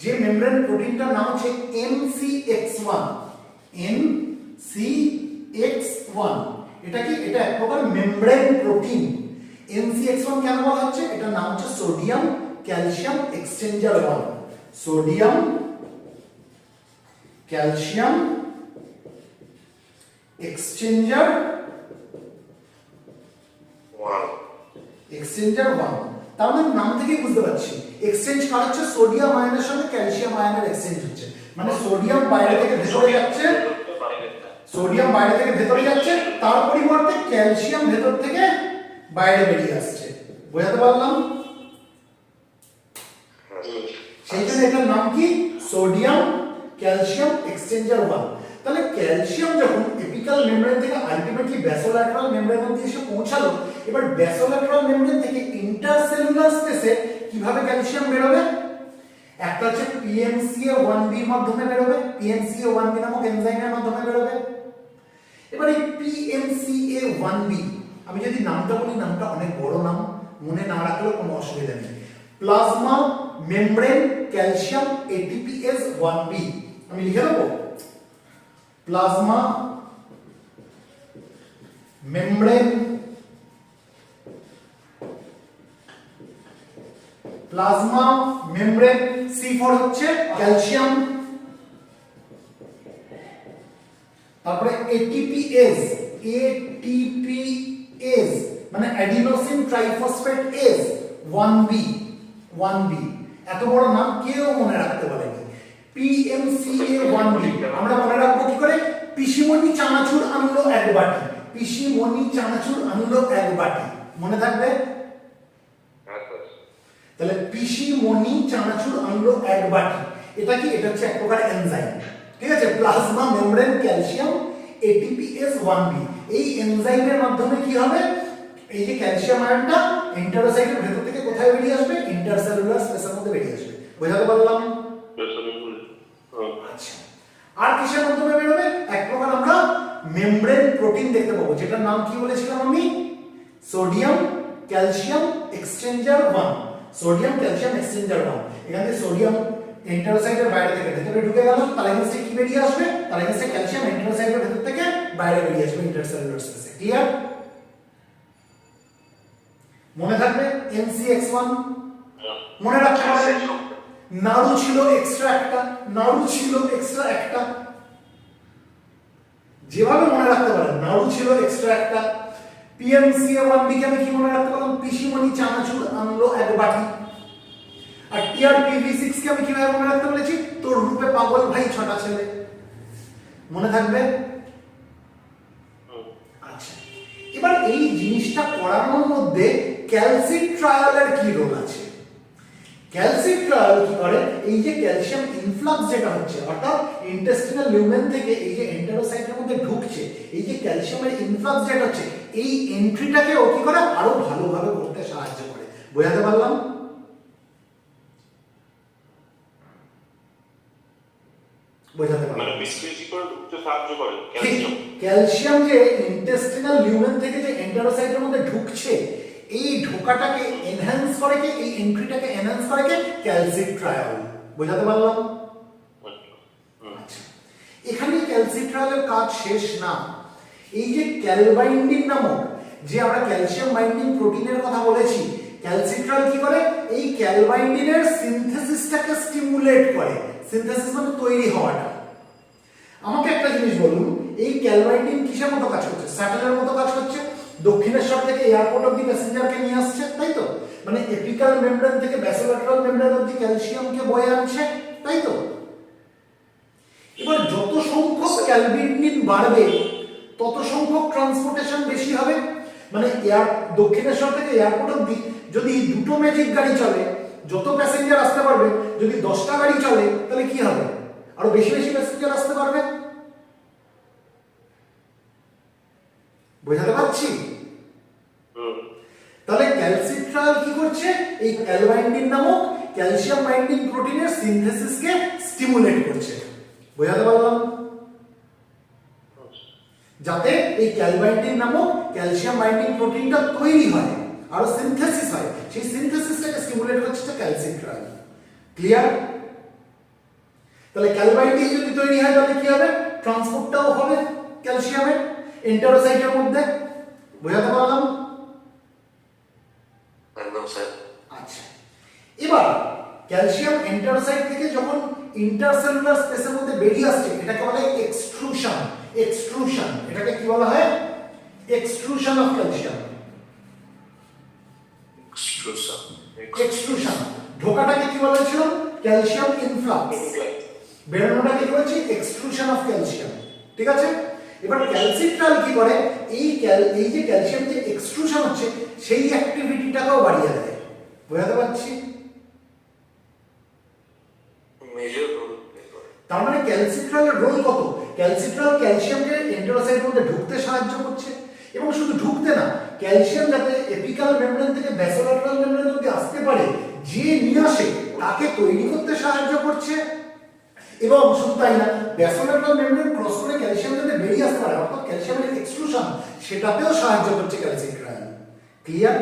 যে মেমব্রেন প্রোটিনটার নাম হচ্ছে MCX1। MCX1 এটা কি? এটা এক প্রকার মেমব্রেন প্রোটিন। MCX1 কেন বলা হচ্ছে? এটার নাম হচ্ছে sodium calcium exchanger 1। Sodium calcium exchanger 1। তার মানে নাম থেকেই বুঝতে পারছি এক্সচেঞ্জ কার হচ্ছে? সোডিয়াম আয়নের সঙ্গে ক্যালসিয়াম আয়নের এক্সচেঞ্জ হচ্ছে। মানে সোডিয়াম বাইরে থেকে ভেতরে যাচ্ছে, সোডিয়াম বাইরে থেকে ভেতরে যাচ্ছে, তার পরিবর্তে ক্যালসিয়াম ভেতর থেকে বাইরে বেরিয়ে আসছে। বোঝাতে পারলাম? সেই জন্য এটার নাম কি? Sodium calcium exchanger 1। তাহলে ক্যালসিয়াম যখন এপিক্যাল মেমব্রেন থেকে আলটিমেটলি ব্যাসোল্যাটারাল মেমব্রেন অবধি এসে পৌঁছালো, এবার ব্যাসোল্যাটারাল মেমব্রেন থেকে ইন্টারসেলুলার স্পেসে কিভাবে ক্যালসিয়াম বেরোবে? একটা হচ্ছে PMCA1B এর মাধ্যমে বেরোবে, PMCA1B নামক এনজাইমের মাধ্যমে বেরোবে। এবার এই PMCA1B আমি যদি নামটা বলি, নামটা অনেক বড় নাম, মনে না রাখলেও কোনো অসুবিধা নেই। প্লাজমা মেমব্রেন ক্যালসিয়াম ATPase1B আমি লিখে দেবো। প্লাজমা মেমব্রেন C4 হচ্ছে ক্যালসিয়াম, তারপরে ATPase মানে অ্যাডিনোসিন ট্রাইফসফেট এজ 1B। এত বড় নাম কেউ মনে রাখতে পারেনি। PMCA1B আমরা মনে রাখবো কি করে? পিসিমণি চানাচুর আনলো এক বাটি, পিসিমণি চানাচুর আনলো এক বাটি, মনে থাকবে? তাহলে পিসিমণি চানাচুর আনলো এক বাটি, এটা কি? এটা হচ্ছে এক প্রকার এনজাইম। ঠিক আছে, প্লাজমা মেমব্রেন ক্যালসিয়াম ATPase1B এই এনজাইমের মাধ্যমে কি হবে? এই যে ক্যালসিয়াম আয়নটা এন্টারোসাইটের ভেতর থেকে কোথায় বেরিয়ে আসবে? ইন্টারসেলুলার স্পেসের মধ্যে বেরিয়ে আসবে। বোঝাতে পারলাম? আচ্ছা, আর কিসের মাধ্যমে বেরোবে? এক প্রকার আমরা মেমব্রেন প্রোটিন দেখতে পাবো, যেটার নাম কি বলেছিলাম আমি? Sodium calcium exchanger 1। Sodium calcium exchanger 1। এখান থেকে সোডিয়াম এন্টারোসাইটের বাইরে থেকে ভেতরে ঢুকে গেল, তার এগেইনস্টে কি বেরিয়ে আসবে? তার এগেইনস্টে ক্যালসিয়াম এন্টারোসাইটের ভেতর থেকে বাইরে বেরিয়ে আসবে ইন্টারসেলুলার স্পেসে। ক্লিয়ার? মনে থাকবে? MCX1 মনে রাখতে হবে। নাড়ু ছিল এক্সট্রা একটা, যেভাবে মনে রাখতে পারেন, নাড়ু ছিল এক্সট্রা একটা। PMCA1B কে আমি কি মনে রাখতে পারলাম? পিসিমণি চানাচুর আনলো এক বাটি। আর TRPV6 কে আমি কিভাবে মনে রাখতে বলেছি? তোর রূপে পাগল ভাই ছটা ছেলে। মনে থাকবে? আচ্ছা, এবার এই জিনিসটা করানোর মধ্যে ক্যালসিট্রায়লের কি রোল আছে? ক্যালসিট্রায়ল কি করে? এই যে ক্যালসিয়াম ইনফ্লাক্স যেটা হচ্ছে, অর্থাৎ ইন্টেস্টিনাল লিউমেন থেকে এই যে এন্টারোসাইটের মধ্যে ঢুকছে, এই যে ক্যালসিয়ামের ইনফ্লাক্স যেটা হচ্ছে, এই এন্ট্রিটাকে ও কি করে? আরো ভালোভাবে করতে সাহায্য করে। বোঝাতে পারলাম? বোঝাতে পারলাম? মানে বেশি করে ঢুকতে সাহায্য করে ক্যালসিয়াম। ক্যালসিয়াম যে ইন্টেস্টিনাল লিউমেন থেকে যে এন্টারোসাইটের মধ্যে ঢুকছে, এই ঢোকাটাকে এনহ্যান্স করে কে? এই এন্ট্রিটাকে এনহ্যান্স করে কে? ক্যালসিট্রায়ল। বোঝাতে পারলাম? আচ্ছা, এখানে ক্যালসিট্রায়লের কাজ শেষ না। এই যে ক্যালবাইন্ডিন নামক যে আমরা ক্যালসিয়াম বাইন্ডিং প্রোটিনের কথা বলেছি, ক্যালসিট্রাল কি করে, এই ক্যালবাইন্ডিনের সিনথেসিসটাকে স্টিমুলেট করে। সিনথেসিস মানে তৈরি হওয়াটা। আমাকে একটা জিনিস বলুন, এই ক্যালবাইন্ডিন কিসের মতো কাজ করছে? স্যাটেলের মতো কাজ করছে। দক্ষিণেশ্বর থেকে এয়ারপোর্ট অব্দি প্যাসেঞ্জারকে নিয়ে আসছে, তাই তো? মানে এপিক্যাল মেমব্রেন থেকে ব্যাসোল্যাটারাল মেমব্রেন অব্দি ক্যালসিয়ামকে বয়ে আনছে, তাই তো? এবার যত সংখ্যক ক্যালবাইন্ডিন বাড়বে তত সংখ্যক ট্রান্সপোর্টেশন বেশি হবে। মানে দক্ষিণেশ্বর থেকে এয়ারপোর্ট অব্দি যদি দুটো ম্যাজিক গাড়ি চলে, যত প্যাসেঞ্জার আসতে পারবে। যদি 10টা গাড়ি চলে তাহলে কি হবে? আরো বেশি বেশি প্যাসেঞ্জার আসতে পারবে। বোঝাতে পারছি? তাহলে ক্যালসিট্রাল কি করছে? এই ক্যালবাইন্ডিন নামক ক্যালসিয়াম বাইন্ডিং প্রোটিনের সিনথেসিসকে স্টিমুলেট করছে। বোঝাতে পারলাম? যাতে এই ক্যালবাইন্ডিন নামক ক্যালসিয়াম বাইন্ডিং প্রোটিনটা তৈরি হয়, আরো সিনথেসিস হয়, সেই সিনথেসিসটাকে স্টিমুলেট করছে ক্যালসিট্রাল। ক্লিয়ার? তাহলে ক্যালবাইন্ডিন যদি তৈরি হয় তাহলে কি হবে? ট্রান্সপোর্টটাও হবে ক্যালসিয়ামের এন্টারোসাইটের মধ্যে। বোঝাতে পারলাম? একদম স্যার। আচ্ছা, এবার ক্যালসিয়াম এন্টারোসাইট থেকে যখন ইন্টারসেলুলার স্পেসের মধ্যে বেরিয়ে আসছে, এটাকে বলা হয় এক্সট্রুশন। এক্সট্রুশন, এটাকে কি বলা হয়? Extrusion of calcium. এক্সট্রুশন। ঢোকাটাকে কি বলা হয়েছিল? Calcium influx. বেরোনোটাকে কি বলছি? Extrusion of calcium. ঠিক আছে? এবার ক্যালসিট্রাল কি করে? এই যে ক্যালসিয়াম যে এক্সট্রুশন হচ্ছে সেই অ্যাক্টিভিটিটাকেও বাড়িয়ে দেয়। বোঝাতে পারছি? মেজর রোল প্লে করে। তার মানে ক্যালসিট্রালের রোল কত? ক্যালসিট্রাল ক্যালসিয়ামকে এন্টারোসাইটের মধ্যে ঢুকতে সাহায্য করছে, এবং শুধু ঢুকতে না, ক্যালসিয়াম যাতে এপিক্যাল মেমব্রেন থেকে ব্যাসোল্যাটারাল মেমব্রেন অবধি আসতে পারে, যে নিয়ে আসে তাকে তৈরি করতে সাহায্য করছে। এবং শুধু তাই না, ব্যাসোল্যাটারাল মেমব্রেন ক্রস করে ক্যালসিয়াম যাতে বেরিয়ে আসতে পারে, অর্থাৎ ক্যালসিয়ামের এক্সক্লুশন, সেটাতেও সাহায্য করছে ক্যালসিট্রাল। ক্লিয়ার?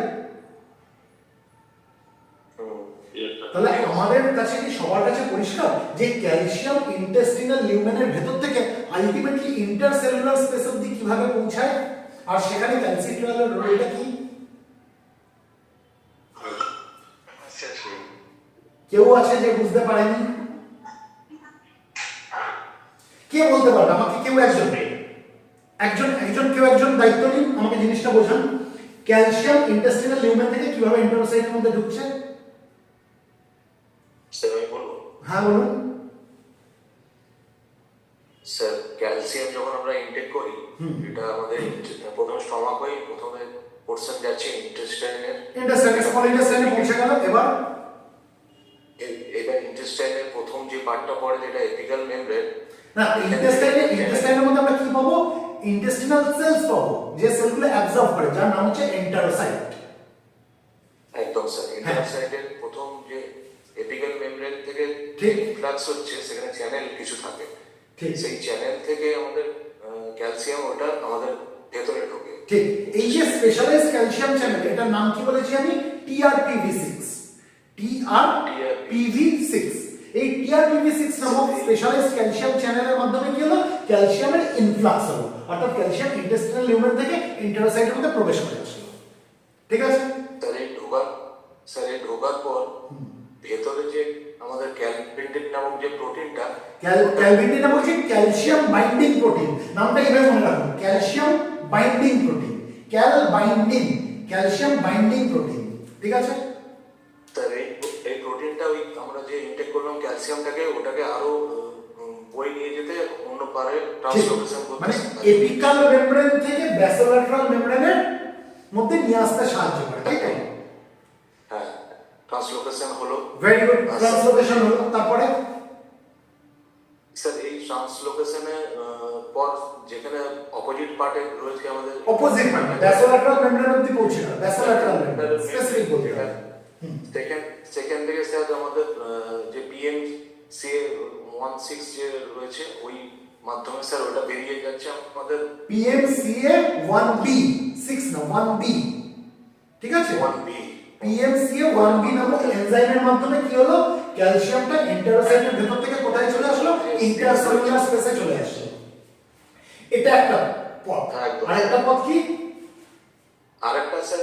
তাহলে আমাদের কাছে কি সবার কাছে পরিষ্কার যে ক্যালসিয়াম ইন্টেস্টিনাল লিউমেনের ভেতর থেকে আলটিমেটলি ইন্টারসেলুলার স্পেস অবধি কিভাবে পৌঁছায়, আর সেখানে ক্যালসিট্রালের রোলটা কি? কেউ আছে যে বুঝতে পারেনি? কে বলতে পারবে আমাকে? কেউ একজন কেউ একজন দায়িত্ব নিন, আমাকে জিনিসটা বোঝান। ক্যালসিয়াম ইন্টেস্টিনাল লিউমেন থেকে কিভাবে এন্টারোসাইটের মধ্যে ঢুকছে? স্যার আমি বলবো? হ্যাঁ বলুন। স্যার ক্যালসিয়াম যখন আমরা ইনটেক করি, এটা আমাদের প্রথমে স্টমাক হয়ে প্রথমে পোরশন যাচ্ছে ইন্টেস্টাইনের, স্মল ইন্টেস্টাইনে পৌঁছে গেল। এবার ইন্টেস্টাইনের প্রথম যে পার্টটা পড়ে যেটা এপিক্যাল মেমব্রেন, না, ইন্টেস্টাইনের মধ্যে আমরা কি পাবো? ইন্টেস্টিনাল সেলস পাবো, যে সেলগুলো অ্যাবজর্ব করে, যার নাম হচ্ছে এন্টারোসাইট। একদম স্যার। এন্টারোসাইটের প্রথম যে এপিক্যাল মেমব্রেন থেকে ঠিক ইনফ্লাক্স হচ্ছে, সেখানে চ্যানেল কিছু থাকে। ঠিক, সেই চ্যানেল থেকে আমাদের ক্যালসিয়াম ওটা আমাদের ভেতরে ঢোকে। ঠিক। এই যে স্পেশালাইজড ক্যালসিয়াম চ্যানেল, এটার নাম কি বলেছি আমি? TRPV6। TRPV6। এই TRPV6 নামক স্পেশালাইজড ক্যালসিয়াম চ্যানেলের মাধ্যমে কি হলো? ক্যালসিয়ামের ইনফ্লাক্স হলো, অর্থাৎ ক্যালসিয়াম ইন্টেস্টিনাল লিউমেন থেকে এন্টারোসাইটের মধ্যে প্রবেশ করে আসলো। ঠিক আছে? স্যার এই ঢোকার পর ভেতরে যে আমাদের ক্যালবিন্ডিন নামক যে প্রোটিনটা, ক্যালবিন্ডিন নামক যে ক্যালসিয়াম বাইন্ডিং প্রোটিন, নামটা এভাবে মনে রাখুন, calcium binding protein. Calcium binding protein. ঠিক আছে? স্যার এই প্রোটিনটা ওই আমরা যে ইনটেক করলাম ক্যালসিয়ামটাকে, ওটাকে আরো বই নিয়ে যেতে অন্য পারে ট্রান্সলোকেশন করতে, মানে এপিক্যাল মেমব্রেন থেকে ব্যাসোল্যাটারাল মেমব্রেনের মধ্যে নিয়ে আসতে সাহায্য করে, তাই তো? হ্যাঁ, ট্রান্সলোকেশন হলো। ভেরি গুড, ট্রান্সলোকেশন হলো। তারপরে স্যার এই ট্রান্সলোকেশনের পর যেখানে অপোজিট পার্টে রয়েছে আমাদের অপোজিট মানে ব্যাসোল্যাটারাল মেমব্রেন অবধি পৌঁছে গেল। ব্যাসোল্যাটারাল মেমব্রেন স্পেসিফিক বলতে হবে। সেকেন্ড থেকে স্যার আমাদের যে PMCA16 যে রয়েছে, ওই মাধ্যমে স্যার ওটা বেরিয়ে যাচ্ছে আমাদের PMCA1B 6 না 1B। ঠিক আছে? 1B। PMCA1B নামক এনজাইমের মাধ্যমে কি হলো? ক্যালসিয়ামটা এন্টারোসাইটের ভেতর থেকে কোথায় চলে আসলো? ইন্টারসেলুলার স্পেসে চলে আসলো। এটা একটা পথ। আরেকটা পথ কি? আরেকটা স্যার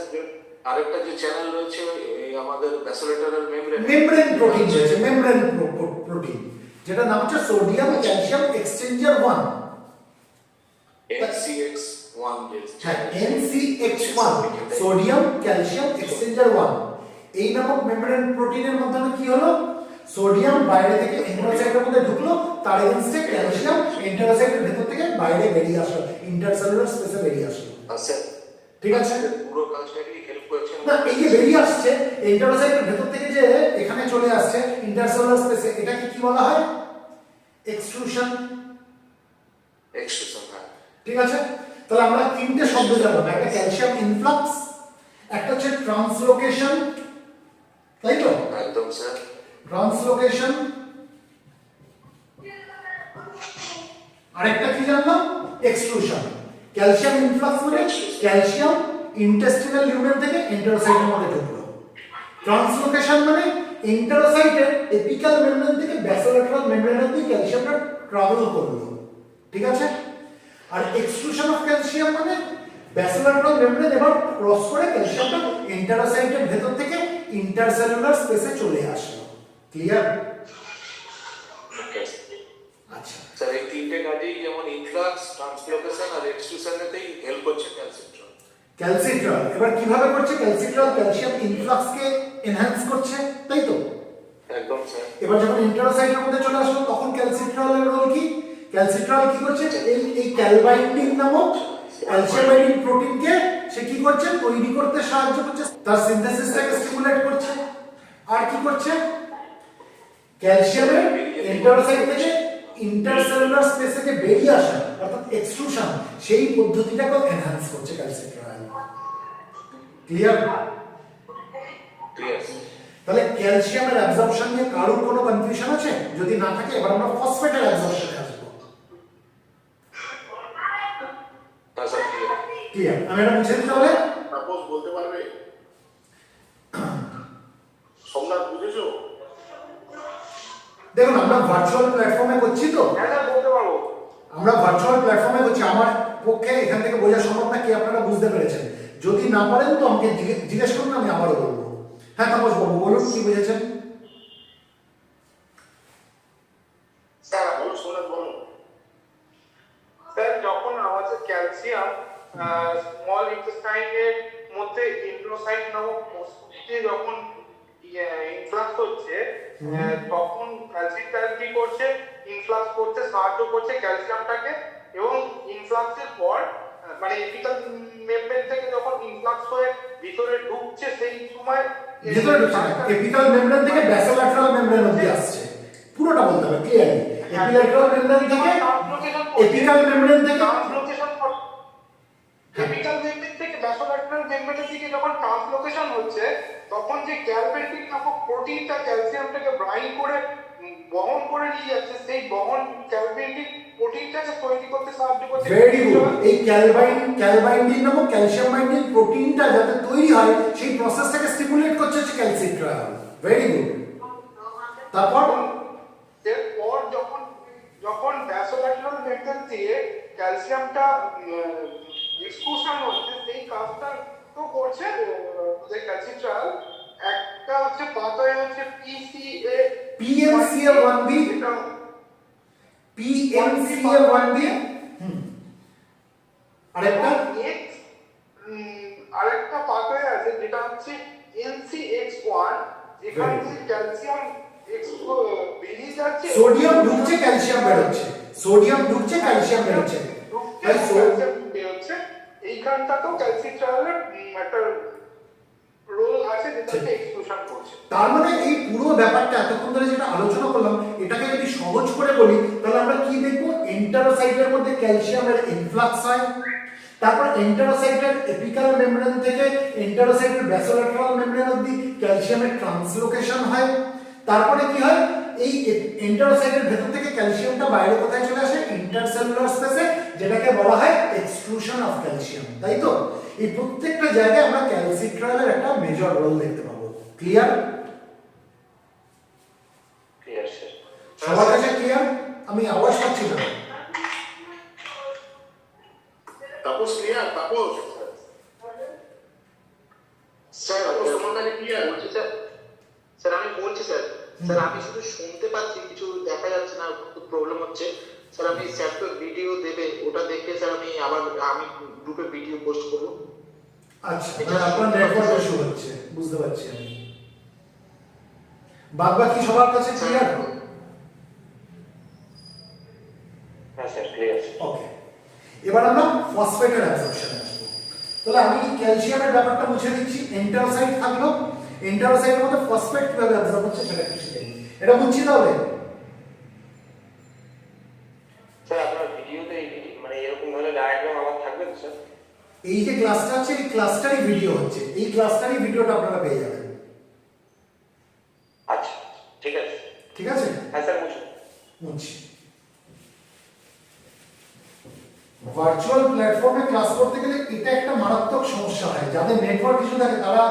আরেকটা যে চ্যানেল রয়েছে এই আমাদের ভ্যাসোলেটারের মেমব্রেন মেমব্রেন প্রোটিন রয়েছে, মেমব্রেন প্রোটিন, যেটা নাম হচ্ছে সোডিয়াম ক্যালসিয়াম এক্সচেঞ্জার 1। NCX1 হ্যাঁ, NCX1 সোডিয়াম ক্যালসিয়াম এক্সচেঞ্জার 1 এই নামক মেমব্রেন প্রোটিনের মাধ্যমে কি হলো, সোডিয়াম বাইরে থেকে এন্টেরোসাইটের মধ্যে ঢুকলো, তার এগেইনস্টে ক্যালসিয়াম এন্টেরোসাইটের ভেতর থেকে বাইরে বেরিয়ে আসলো, ইন্টারসেলুলার স্পেসে বেরিয়ে আসলো। আচ্ছা, ঠিক আছে, পুরো কাজটাকে হেল্প করছে না এই যে বেরিয়ে আসছে এন্টেরোসাইটের ভেতর থেকে যে এখানে চলে আসছে ইন্টারসেলুলার স্পেসে, এটাকে কি বলা হয়, এক্সট্রুশন। এক্সট্রুশন। হ্যাঁ, ঠিক আছে, তাহলে আমরা তিনটে শব্দ জানলাম, একটা ক্যালসিয়াম ইনফ্লাক্স, একটা হচ্ছে ট্রান্সলোকেশন, তাই তো, একদম স্যার। ট্রান্সলোকেশন, আরেকটা কি জানলাম, এক্সট্রুশন। ক্যালসিয়াম ইনফ্লাক্স মানে ক্যালসিয়াম ইন্টেস্টিনাল লিউমেন থেকে এন্টেরোসাইটের মধ্যে ঢুকলো, ট্রান্সলোকেশন মানে এন্টেরোসাইটের এপিক্যাল মেমব্রেন থেকে ব্যাসোলেটারাল মেমব্রেন অবধি ক্যালসিয়ামটা ট্রাভেল করলো। ঠিক আছে, আর এক্সট্রুশন অফ ক্যালসিয়াম মানে ব্যাসোলেটারাল মেমব্রেন এবার ক্রস করে ক্যালসিয়ামটা এন্টেরোসাইটের ভেতর থেকে ইন্টারসেলুলার স্পেসে চলে আসলো। ক্লিয়ার? আচ্ছা স্যার এই তিনটে কাজেই যেমন ইনফ্লাক্স, ট্রান্সলোকেশন আর এক্সট্রুশনেতেই হেল্প করছে ক্যালসিট্রল। ক্যালসিট্রল এবার কিভাবে করছে, ক্যালসিট্রল ক্যালসিয়াম ইনফ্লাক্সকে এনহ্যান্স করছে, তাই তো। একদম স্যার। এবার যখন ইন্টারোসাইটের মধ্যে চলে আসলো তখন ক্যালসিট্রলের রোল কি, ক্যালসিট্রল কি করছে, এই ক্যালবাইন্ডিং নামক ক্যালসিয়াম বাইন্ডিং প্রোটিনকে সে কি করছে, তৈরি করতে সাহায্য করছে, তার সিনথেসিসটাকে স্টিমুলেট করছে। আর কি করছে, ক্যালসিয়ামের এন্টেরোসাইট থেকে ইন্টারসেলুলার স্পেসে যে বেরিয়ে আসা অর্থাৎ এক্সট্রুশন, সেই পদ্ধতিটাকে এনহ্যান্স করছে ক্যালসিট্রল। ক্লিয়ার? ক্লিয়ার। তাহলে ক্যালসিয়ামের অ্যাবজর্পশন নিয়ে কারোর কোনো কনফিউশন আছে? যদি না থাকে এবার আমরা ফসফেটের অ্যাবজর্পশনে আসবো। হ্যাঁ স্যার, ক্লিয়ার। ক্লিয়ার? আমি এটা মুছে দিতে হবে। সাপোজ বলতে পারবে সোমনাথ বুঝেছো? দেখুন আমরা ভার্চুয়াল প্ল্যাটফর্মে করছি তো, বলতে পারবো। আমরা ভার্চুয়াল প্ল্যাটফর্মে করছি, আমার পক্ষে এখান থেকে বোঝা সম্ভব না কি আপনারা বুঝতে পেরেছেন। যদি না পারেন তো আমাকে জিজ্ঞেস করুন, আমি আবারও বলবো। হ্যাঁ তাপস বাবু বলুন, কি বুঝেছেন? স্যার বলো, সোমনাথ বলো। স্যার যখন আমাদের ক্যালসিয়াম স্মল ইন্টেস্টাইনের মধ্যে ইন্ট্রোসাইট নামক বস্তুতে যখন ইনফ্লাক্স হচ্ছে, তখন ক্যালসিয়াম কি করছে, ইনফ্লাক্স করতে সাহায্য করছে ক্যালসিয়ামটাকে, এবং ইনফ্লাক্সের পর মানে এপিক্যাল মেমব্রেন থেকে যখন ইনফ্লাক্স হয়ে ভিতরে ঢুকছে সেই সময় ভিতরে ঢুকছে না, এপিক্যাল মেমব্রেন থেকে ব্যাসোল্যাটারাল মেমব্রেন অবধি আসছে, পুরোটা বলতে হবে ক্লিয়ারলি। এপিল্যাটারাল মেমব্রেন থেকে এপিক্যাল মেমব্রেন থেকে ট্রান্সলোকেশন, এপিক্যাল মেমব্রেন থেকে ব্যাসোল্যাটারাল মেমব্রেনের দিকে যখন ট্রান্সলোকেশন হচ্ছে, তখন যে ক্যালবেন্টিক নামক প্রোটিনটা ক্যালসিয়ামটাকে ব্রাইন্ড করে বহন করে নিয়ে যাচ্ছে, সেই বহন ক্যালবেন্টিক প্রোটিনটাকে তৈরি করতে সাহায্য করছে। Very good. এই ক্যালবাইন্ডিং নামক ক্যালসিয়াম বাইন্ডিং প্রোটিনটা যাতে তৈরি হয় সেই প্রসেসটাকে স্টিমুলেট করছে হচ্ছে ক্যালসিট্রল। Very good. তারপর এরপর যখন ব্যাসোল্যাটারাল মেমব্রেন দিয়ে ক্যালসিয়ামটা এক্সক্লুশন হচ্ছে, সেই কাজটা তো করছে যে ক্যালসিট্রল। একটা হচ্ছে পাথওয়ে হচ্ছে PNCA1B, PNCA1B, আরেকটা আরেকটা পাথওয়ে আছে যেটা হচ্ছে NCX1, যেখানে ক্যালসিয়াম বেরিয়ে যাচ্ছে, সোডিয়াম ঢুকছে ক্যালসিয়াম বেরোচ্ছে, সোডিয়াম ঢুকছে ক্যালসিয়াম বেরোচ্ছে, তাই ক্যালসিয়াম বেরোচ্ছে। এইখানটাতেও ক্যালসিট্রলের একটা রোল আছে যেটাকে এক্সক্লুশন করছে। তার মানে এই পুরো ব্যাপারটা এতক্ষণ ধরে যেটা আলোচনা করলাম, এটাকে যদি সহজ করে বলি তাহলে আমরা কি দেখবো, এন্টারোসাইটের মধ্যে ক্যালসিয়ামের ইনফ্লাক্স হয়, তারপর এন্টারোসাইটের এপিক্যাল মেমব্রেন থেকে এন্টারোসাইটের ব্যাসোল্যাটারাল মেমব্রেন অবধি ক্যালসিয়ামের ট্রান্সলোকেশন হয়, তারপরে কি হয়, এই এন্টারোসাইটের ভেতর থেকে ক্যালসিয়ামটা বাইরে কোথায় চলে আসে, ইন্টারসেলুলার স্পেসে, যেটাকে বলা হয় এক্সক্লুশন অফ ক্যালসিয়াম, তাই তো। এই প্রত্যেকটা জায়গায় আমরা ক্যালসিট্রলের একটা মেজর রোল দেখতে পাবো। ক্লিয়ার? Clear sir. সবার কাছে ক্লিয়ার? আমি আওয়াজ পাচ্ছি না। তাপস ক্লিয়ার? তাপস শুধু শুনতে পাচ্ছি, কিছু দেখা যাচ্ছে না, খুব প্রবলেম হচ্ছে। স্যার আপনি স্যার তো ভিডিও দেবে, ওটা দেখে স্যার আমি গ্রুপে ভিডিও পোস্ট করবো। আচ্ছা, মানে আপনার নেটওয়ার্ক ইস্যু হচ্ছে, বুঝতে পারছি আমি। বাদ বাকি সবার কাছে ক্লিয়ার? হ্যাঁ স্যার ক্লিয়ার। ওকে, এবার আমরা ফসফেটের অ্যাবজর্পশনে আসবো। তাহলে আমি ক্যালসিয়ামের ব্যাপারটা মুছে দিচ্ছি, এন্টারোসাইট থাকলো, এন্টারোসাইটের মধ্যে ফসফেট কিভাবে অ্যাবজর্ব হচ্ছে সেটা একটু শিখে নিই। এটা বুঝছি তাহলে? স্যার আপনার ভিডিওতে মানে এরকম ধরনের ডায়াগ্রাম আমার থাকবে তো স্যার? এই যে ক্লাসটা আছে, এই ক্লাসটারই ভিডিও হচ্ছে, এই ক্লাসটারই ভিডিওটা আপনারা পেয়ে যাবেন। আচ্ছা ঠিক আছে। ঠিক আছে, হ্যাঁ স্যার বুঝুন। মুছি। ভার্চুয়াল প্ল্যাটফর্মে ক্লাস করতে গেলে এটা একটা মারাত্মক সমস্যা হয়। যাদের নেটওয়ার্ক ইস্যু থাকে তারা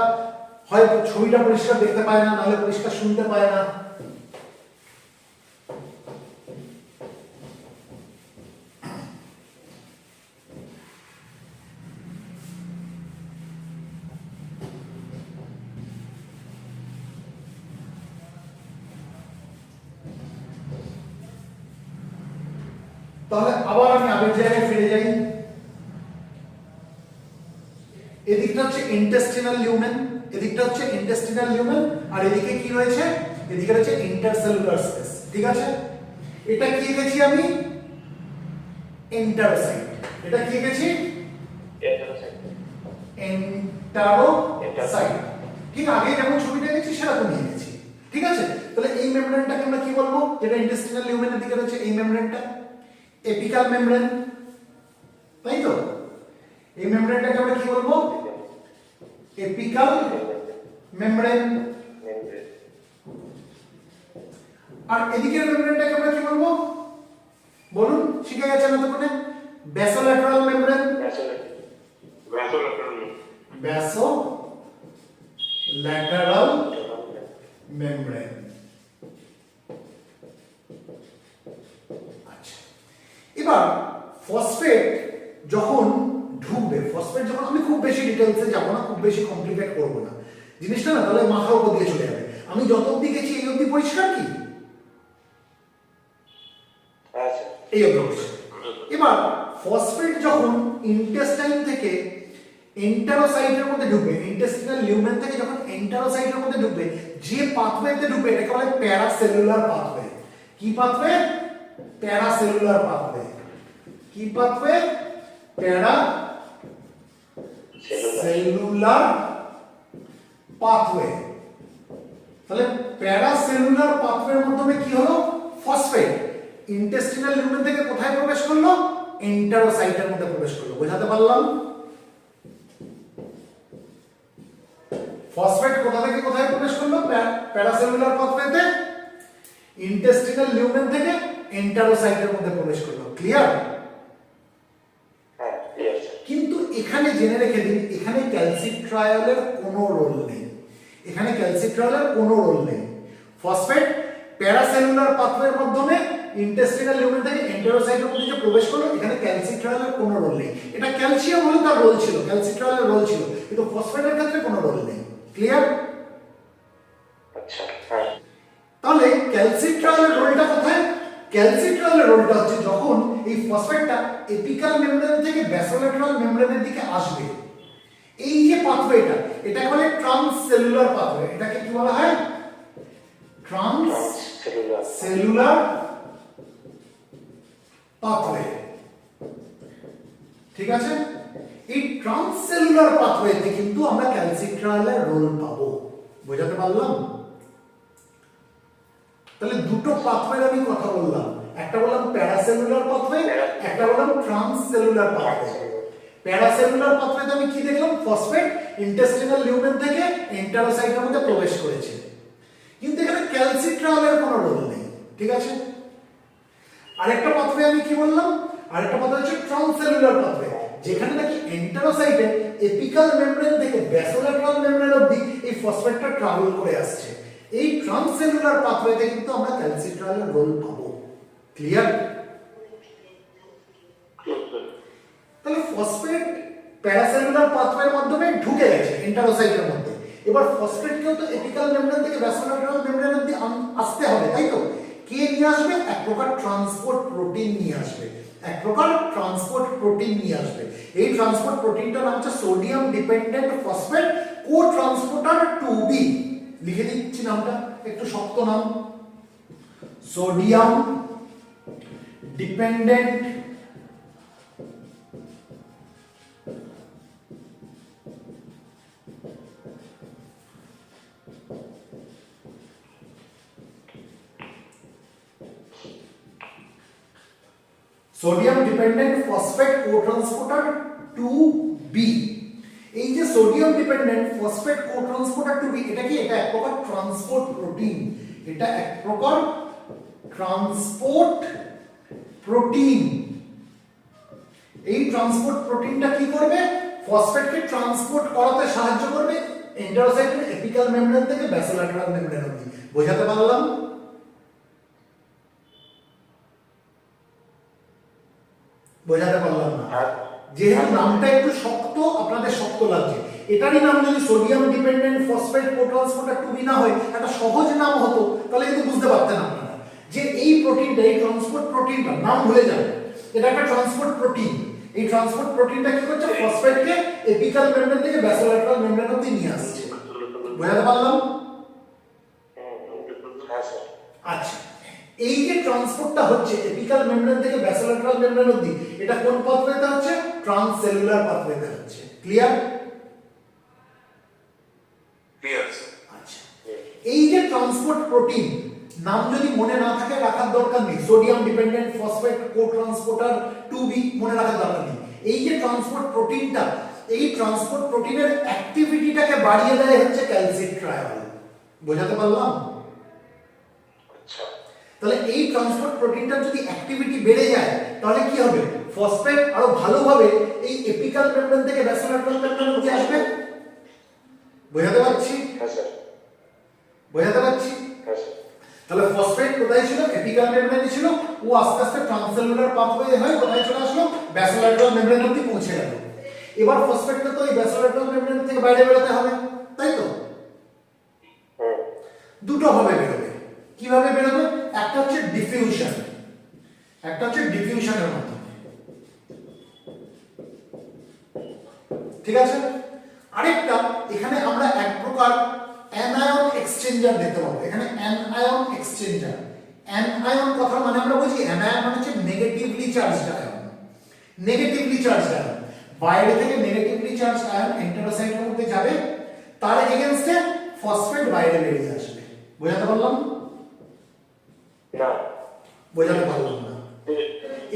হয় ছবিটা পরিষ্কার দেখতে পায় না, নাহলে পরিষ্কার শুনতে পায় না। তাহলে আবার আমি আগের জায়গায় ফিরে যাই। এদিকটা হচ্ছে ইন্টেস্টিনাল লিউমেন, এদিকটা হচ্ছে ইন্টেস্টিনাল লিউমেন, আর এদিকে কি রয়েছে? এদিকে রয়েছে ইন্টারসেলুলার স্পেস। ঠিক আছে, এটা কি লিখেছি আমি? এন্টারোসাইট। এটা কি লিখেছি? এন্টারোসাইট। ঠিক আগে যেমন ছবিটা দেখেছি সেরকমই লিখেছি। ঠিক আছে, তাহলে এই মেমব্রেনটাকে আমরা কি বলবো? যেটা ইন্টেস্টিনাল লিউমেনের দিকে রয়েছে, এই মেমব্রেনটা এপিকাল মেমব্রেন, তাই তো? এই মেমব্রেনটাকে আমরা কি বলবো? Apical membrane. আর এদিকের মেমব্রেনটাকে আমরা কি বলবো? বলুন, শিখে গেছেন এতক্ষণে? ব্যাসোল্যাটারাল মেমব্রেন। ব্যাসোল্যাটারাল মেমব্রেন। আচ্ছা, এবার ফসফেট যখন ঢুকবে, ফসফেট যখন, আমি খুব বেশি ডিটেলসে যাব না, খুব বেশি কমপ্লিকেট করব না জিনিসটা, না তাহলে মাথার উপর দিয়ে চলে যাবে। আমি যত অব্দি গেছি এই অব্দি পরিষ্কার কি? এই অব্দি পরিষ্কার। এবার ফসফেট যখন ইন্টেস্টাইন থেকে এন্টারোসাইটের মধ্যে ঢুকবে, ইন্টেস্টিনাল লিউমেন থেকে যখন এন্টারোসাইটের মধ্যে ঢুকবে, যে পাথওয়েতে ঢুকবে এটাকে বলে প্যারাসেলুলার পাথওয়ে। কি পাথওয়ে? Paracellular pathway. কি পাথওয়ে? Paracellular pathway. তাহলে প্যারাসেলুলার পাথওয়ের মাধ্যমে কি হলো? ফসফেট ইন্টেস্টিনাল লিউমেন থেকে কোথায় প্রবেশ করলো? এন্টারোসাইটের মধ্যে প্রবেশ করলো। বোঝাতে পারলাম? ফসফেট কোথা থেকে কোথায় প্রবেশ করলো? প্যারাসেলুলার পাথওয়েতে, ইন্টেস্টিনাল লিউমেন থেকে এন্টারোসাইটের মধ্যে প্রবেশ করলো। ক্লিয়ার? কিন্তু এখানে জেনে রেখে দিন, এখানে ক্যালসিট্রায়লের কোনো রোল নেই। এখানে ক্যালসিট্রায়লের কোনো রোল নেই। ফসফেট প্যারাসেলুলার পাথওয়ের মাধ্যমে ইন্টেস্টিনাল লিউমেন থেকে এন্টারোসাইটের মধ্যে যে প্রবেশ করলো, এখানে ক্যালসিট্রায়লের কোনো রোল নেই। এটা ক্যালসিয়াম হলে তার রোল ছিল, ক্যালসিট্রায়লের রোল ছিল, কিন্তু ফসফেটের ক্ষেত্রে কোনো রোল নেই। ক্লিয়ার? আচ্ছা, হ্যাঁ। তাহলে ক্যালসিট্রায়লের রোলটা কোথায়? ক্যালসিট্রায়লের রোলটা হচ্ছে যখন এই ফসফেটটা এপিকাল মেমব্রেন থেকে ব্যাসোল্যাটারাল মেমব্রেনের দিকে আসবে, এই যে পাথওয়েটা, এটাকে বলে ট্রান্সসেলুলার পাথওয়ে। এটাকে কি বলা হয়? ট্রান্সসেলুলার পাথওয়ে। ঠিক আছে, এই ট্রান্সসেলুলার পাথওয়েতে কিন্তু আমরা ক্যালসিট্রায়লের রোল পাবো। বোঝাতে পারলাম? তাহলে দুটো পাথওয়ের আমি কথা বললাম, একটা বললাম প্যারাসেলুলার পাথওয়ে, একটা বললাম ট্রান্সসেলুলার পাথওয়ে। প্যারাসেলুলার পাথওয়েতে আমি কি দেখলাম? ফসফেট ইন্টেস্টিনাল লিউমেন থেকে এন্টারোসাইটের মধ্যে প্রবেশ করেছে, কিন্তু এখানে ক্যালসিট্রায়লের কোনো রোল নেই। ঠিক আছে, আরেকটা পাথওয়ে আমি কি বললাম? আরেকটা পাথওয়ে হচ্ছে ট্রান্সসেলুলার পাথওয়ে, যেখানে নাকি এন্টারোসাইটে এপিকাল মেমব্রেন থেকে ব্যাসোল্যাটারাল মেমব্রেন অবধি এই ফসফেটটা ট্রাভেল করে আসছে। এই ট্রান্সসেলুলার পাথওয়েতে কিন্তু আমরা ক্যালসিট্রায়লের রোল পাবো। ক্লিয়ার? তাহলে ফসফেট প্যারাসেলুলার পাথওয়ের মাধ্যমে ঢুকে গেছে এন্টারোসাইটের মধ্যে, এবার ফসফেটকেও তো এপিক্যাল মেমব্রেন থেকে ব্যাসোল্যাটেরাল মেমব্রেন অবধি আসতে হবে, তাই তো? কে নিয়ে আসবে? এক প্রকার ট্রান্সপোর্ট প্রোটিন নিয়ে আসবে, এক প্রকার ট্রান্সপোর্ট প্রোটিন নিয়ে আসবে। এই ট্রান্সপোর্ট প্রোটিনটার নাম হচ্ছে sodium dependent phosphate co transporter 2B। লিখে দিচ্ছি নামটা, একটু শক্ত নাম, sodium dependent sodium dependent phosphate cotransporter 2B। এই যে sodium dependent phosphate cotransporter 2B, এটা কি? এটা এক প্রকার ট্রান্সপোর্ট প্রোটিন, এটা এক প্রকার ট্রান্সপোর্ট প্রোটিন। এই ট্রান্সপোর্ট প্রোটিনটা কি করবে? ফসফেটকে ট্রান্সপোর্ট করাতে সাহায্য করবে এন্টেরোসাইটের এপিক্যাল মেমব্রেন থেকে ব্যাসোল্যাটেরাল মেমব্রেন অবধি। বোঝাতে পারলাম? বোঝাতে পারলাম না? যেহেতু নামটা একটু শক্ত, আপনাদের শক্ত লাগছে, এটারই নাম যদি sodium dependent phosphate cotransporter 2B না হয়, একটা সহজ নাম হতো, তাহলে কিন্তু বুঝতে পারতেন আপনারা যে এই প্রোটিনটা, এই ট্রান্সপোর্ট প্রোটিনটা, নাম ভুলে যাবে, এটা একটা ট্রান্সপোর্ট প্রোটিন। এই ট্রান্সপোর্ট প্রোটিনটা কি করছে? ফসফেটকে এপিক্যাল মেমব্রেন থেকে ব্যাসোল্যাটেরাল মেমব্রেন অবধি নিয়ে আসছে। বোঝাতে পারলাম? আচ্ছা, এই যে ট্রান্সপোর্টটা হচ্ছে এপিক্যাল মেমব্রেন থেকে ব্যাসোল্যাটেরাল মেমব্রেন অবধি, এটা কোন পাথওয়েতে হচ্ছে? ট্রান্সসেলুলার পাথওয়েতে হচ্ছে। ক্লিয়ার? Clear sir. আচ্ছা, এই যে ট্রান্সপোর্ট প্রোটিন, নাম যদি মনে না থাকে রাখার দরকার নেই, sodium dependent phosphate cotransporter 2B মনে রাখার দরকার নেই। এই যে ট্রান্সপোর্ট প্রোটিনটা, এই ট্রান্সপোর্ট প্রোটিনের অ্যাক্টিভিটিটাকে বাড়িয়ে দেয় হচ্ছে ক্যালসিট্রায়ল। বোঝাতে পারলাম? আচ্ছা, তাহলে এই ট্রান্সপোর্ট প্রোটিনটার যদি অ্যাক্টিভিটি বেড়ে যায়, তাহলে কি হবে? ফসফেট আরো ভালোভাবে এই এপিক্যাল মেমব্রেন থেকে ব্যাসোল্যাটেরাল মেমব্রেন অবধি আসবে। বোঝাতে পারছি? হ্যাঁ স্যার, বোঝাতে পারছি? হ্যাঁ স্যার। তাহলে ফসফেট কোথায় ছিল? এপিক্যাল মেমব্রেনে ছিল, ও আস্তে আস্তে ট্রান্সসেলুলার পাথওয়ে হয়ে কোথায় চলে আসলো? ব্যাসোল্যাটেরাল মেমব্রেন অবধি পৌঁছে গেল। এবার ফসফেটকে তো এই ব্যাসোল্যাটেরাল মেমব্রেন থেকে বাইরে বেরোতে হবে, তাই তো? দুটো ভাবে বেরোবে। কিভাবে বেরোবে? একটা হচ্ছে ডিফিউশন, একটা হচ্ছে ডিফিউশনের মাধ্যমে, ঠিক আছে? আরেকটা, এখানে আমরা এক প্রকার অ্যানায়ন এক্সচেঞ্জার দেখতে পাবো। এখানে অ্যানায়ন এক্সচেঞ্জার, অ্যানায়ন কথা মানে আমরা বুঝি, অ্যানায়ন মানে হচ্ছে negatively charged ion. Negatively charged ion, বাইরে থেকে নেগেটিভলি চার্জড আয়ন এন্টেরোসাইটের মধ্যে যাবে, তার এগেইনস্টে ফসফেট বাইরে বেরিয়ে আসবে। বোঝাতে পারলাম? না, বোঝাতে পারলাম না?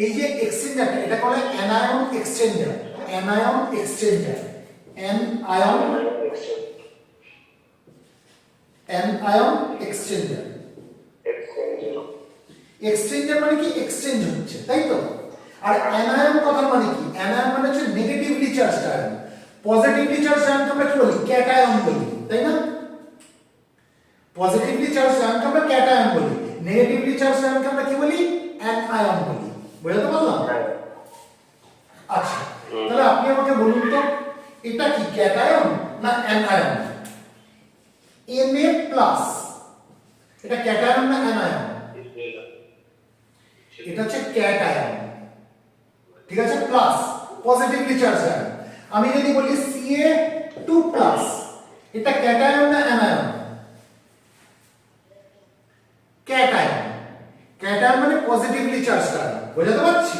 এই যে এক্সচেঞ্জারটা, এটা বলে anion exchanger, anion exchanger, anion exchanger. Exchanger মানে কি? এক্সচেঞ্জ হচ্ছে, তাই তো? আর অ্যানায়ন কথা মানে কি? অ্যানায়ন মানে হচ্ছে negatively charged ion. Positively charged আয়নকে আমরা কি বলি? ক্যাটায়ন বলি, তাই না? পজিটিভলি চার্জড আয়নকে আমরা ক্যাটায়ন বলি, নেগেটিভলি চার্জড আয়নকে আমরা কি বলি? অ্যানায়ন বলি। বুঝতে পারলাম? আচ্ছা, তাহলে আপনি আমাকে বলুন তো, এটা কি ক্যাটায়ন না অ্যানায়ন? Na+, এটা ক্যাটায়ন না অ্যানায়ন? এটা হচ্ছে ক্যাটায়ন, ঠিক আছে? Plus positively charged ion. আমি যদি বলি Ca2+, এটা ক্যাটায়ন না অ্যানায়ন? ক্যাটায়ন। ক্যাটায়ন মানে পজিটিভলি চার্জড আয়ন। বোঝাতে পারছি?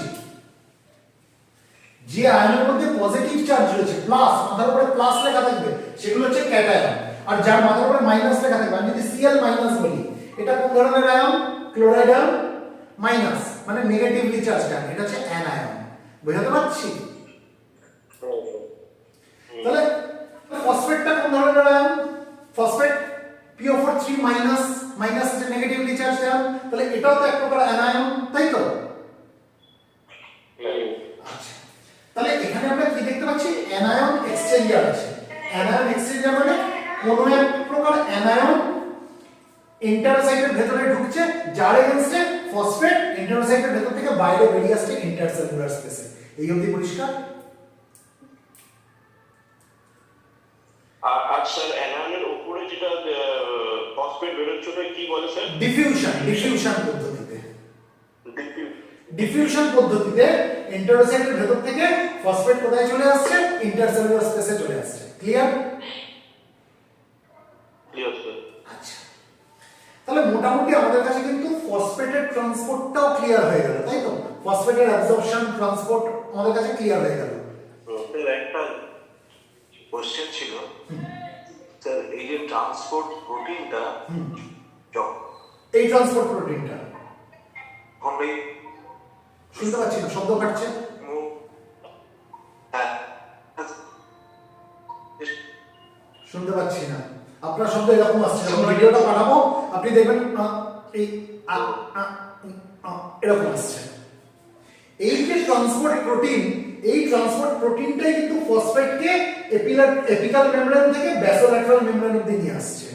যে আয়নের মধ্যে পজিটিভ চার্জ রয়েছে, প্লাস, মাথার উপরে প্লাস লেখা থাকবে, সেগুলো হচ্ছে ক্যাটায়ন। আর যার মাথার উপরে মাইনাস লেখা থাকবে, আমি যদি Cl- বলি, এটা কোন ধরনের আয়ন? ক্লোরাইড আয়ন, মাইনাস মানে নেগেটিভলি চার্জড আয়ন, এটা হচ্ছে অ্যানায়ন। বোঝাতে পারছি? তাহলে ফসফেটটা কোন ধরনের ion? Phosphate PO4 minus, minus হচ্ছে নেগেটিভলি চার্জড আয়ন, তাহলে এটাও তো এক প্রকার অ্যানায়ন, তাই তো? আচ্ছা, তাহলে এখানে আমরা কি দেখতে পাচ্ছি? অ্যানায়ন এক্সচেঞ্জার আছে। অ্যানায়ন এক্সচেঞ্জার মানে কোন এক প্রকার অ্যানায়ন ইন্টারসাইটের ভেতরে ঢুকছে, যার এগেইনস্টে ফসফেট ইন্টারসাইটের ভেতর থেকে বাইরে বেরিয়ে আসছে ইন্টারসেলুলার স্পেসে। এই অবধি পরিষ্কার? আর স্যার অ্যানায়নের বলে স্যার? ডিফিউশন পদ্ধতিতে ডিফিউশন পদ্ধতিতে এন্টেরোসাইটের ভেতর থেকে ফসফেট কোথায় চলে আসছে? ইন্টারসেলুলার স্পেসে চলে আসছে। ক্লিয়ার? Clear sir. আচ্ছা, তাহলে মোটামুটি আমাদের কাছে কিন্তু ফসফেটের ট্রান্সপোর্টটাও ক্লিয়ার হয়ে গেল, তাই তো? ফসফেটের অ্যাবজর্পশন, ট্রান্সপোর্ট আমাদের কাছে ক্লিয়ার হয়ে গেল। স্যার একটা কোশ্চেন ছিল স্যার, এই যে ট্রান্সপোর্ট প্রোটিনটা এই ট্রান্সপোর্ট প্রোটিনটা যখন এই শুনতে পাচ্ছি না, শব্দ কাটছে। হ্যাঁ শুনতে পাচ্ছি না, আপনার শব্দ এরকম আসছে। যখন ভিডিওটা পাঠাবো আপনি দেখবেন এই এরকম আসছে। এই যে ট্রান্সপোর্ট প্রোটিন, এই ট্রান্সপোর্ট প্রোটিনটাই কিন্তু ফসফেটকে এপিকাল মেমব্রেন থেকে ব্যাসোল্যাটারাল মেমব্রেন অবধি নিয়ে আসছে।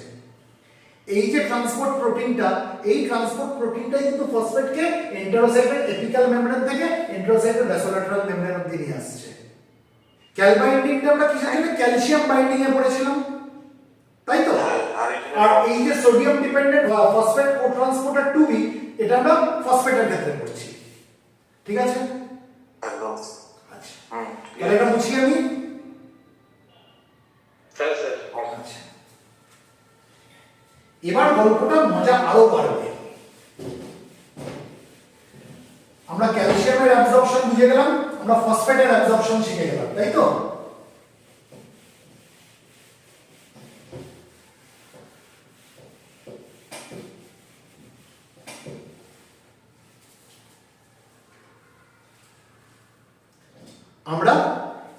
এই যে ট্রান্সপোর্ট প্রোটিনটা, এই ট্রান্সপোর্ট প্রোটিনটাই কিন্তু ফসফেটকে এন্টেরোসাইটের এপিকাল মেমব্রেন থেকে এন্টেরোসাইটের ব্যাসোল্যাটারাল মেমব্রেন অবধি নিয়ে আসছে। ক্যাল বাইন্ডিংটা আমরা কিসের জন্য? ক্যালসিয়াম বাইন্ডিং এ পড়েছিলাম, তাই তো? আর এই যে sodium dependent phosphate cotransporter 2B, এটা আমরা ফসফেটের ক্ষেত্রে করছি। ঠিক আছে? একদম। আচ্ছা, তাহলে এটা বুঝি আমি। স্যার স্যার আচ্ছা, এবার গল্পটা মজা আরো বাড়বে। আমরা ক্যালসিয়ামের অ্যাবজর্পশন বুঝে গেলাম, আমরা ফসফেটের অ্যাবজর্পশন শিখে গেলাম, তাই তো? আমরা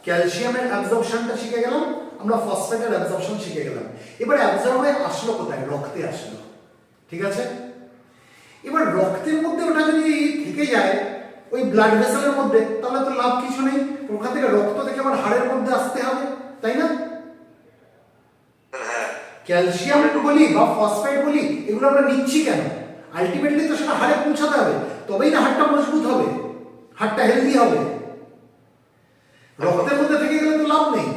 ক্যালসিয়ামের অ্যাবজর্পশনটা শিখে গেলাম, আমরা ফসফেটের অ্যাবজর্পশন শিখে গেলাম। এবার অ্যাবজর্ব হয়ে আসলো কোথায়? রক্তে আসলো। ঠিক আছে? এবার রক্তের মধ্যে ওটা যদি থেকে যায় ওই ব্লাড ভেসেলের মধ্যে, তাহলে তো লাভ কিছু নেই। ওখান থেকে রক্ত থেকে আবার হাড়ের মধ্যে আসতে হবে, তাই না? ক্যালসিয়াম বলি বা ফসফেট বলি, এগুলো আমরা নিচ্ছি কেন? আলটিমেটলি তো সেটা হাড়ে পৌঁছাতে হবে, তবেই না হাড়টা মজবুত হবে, হাড়টা হেলদি হবে। রক্তের মধ্যে থেকে গেলে তো লাভ নেই।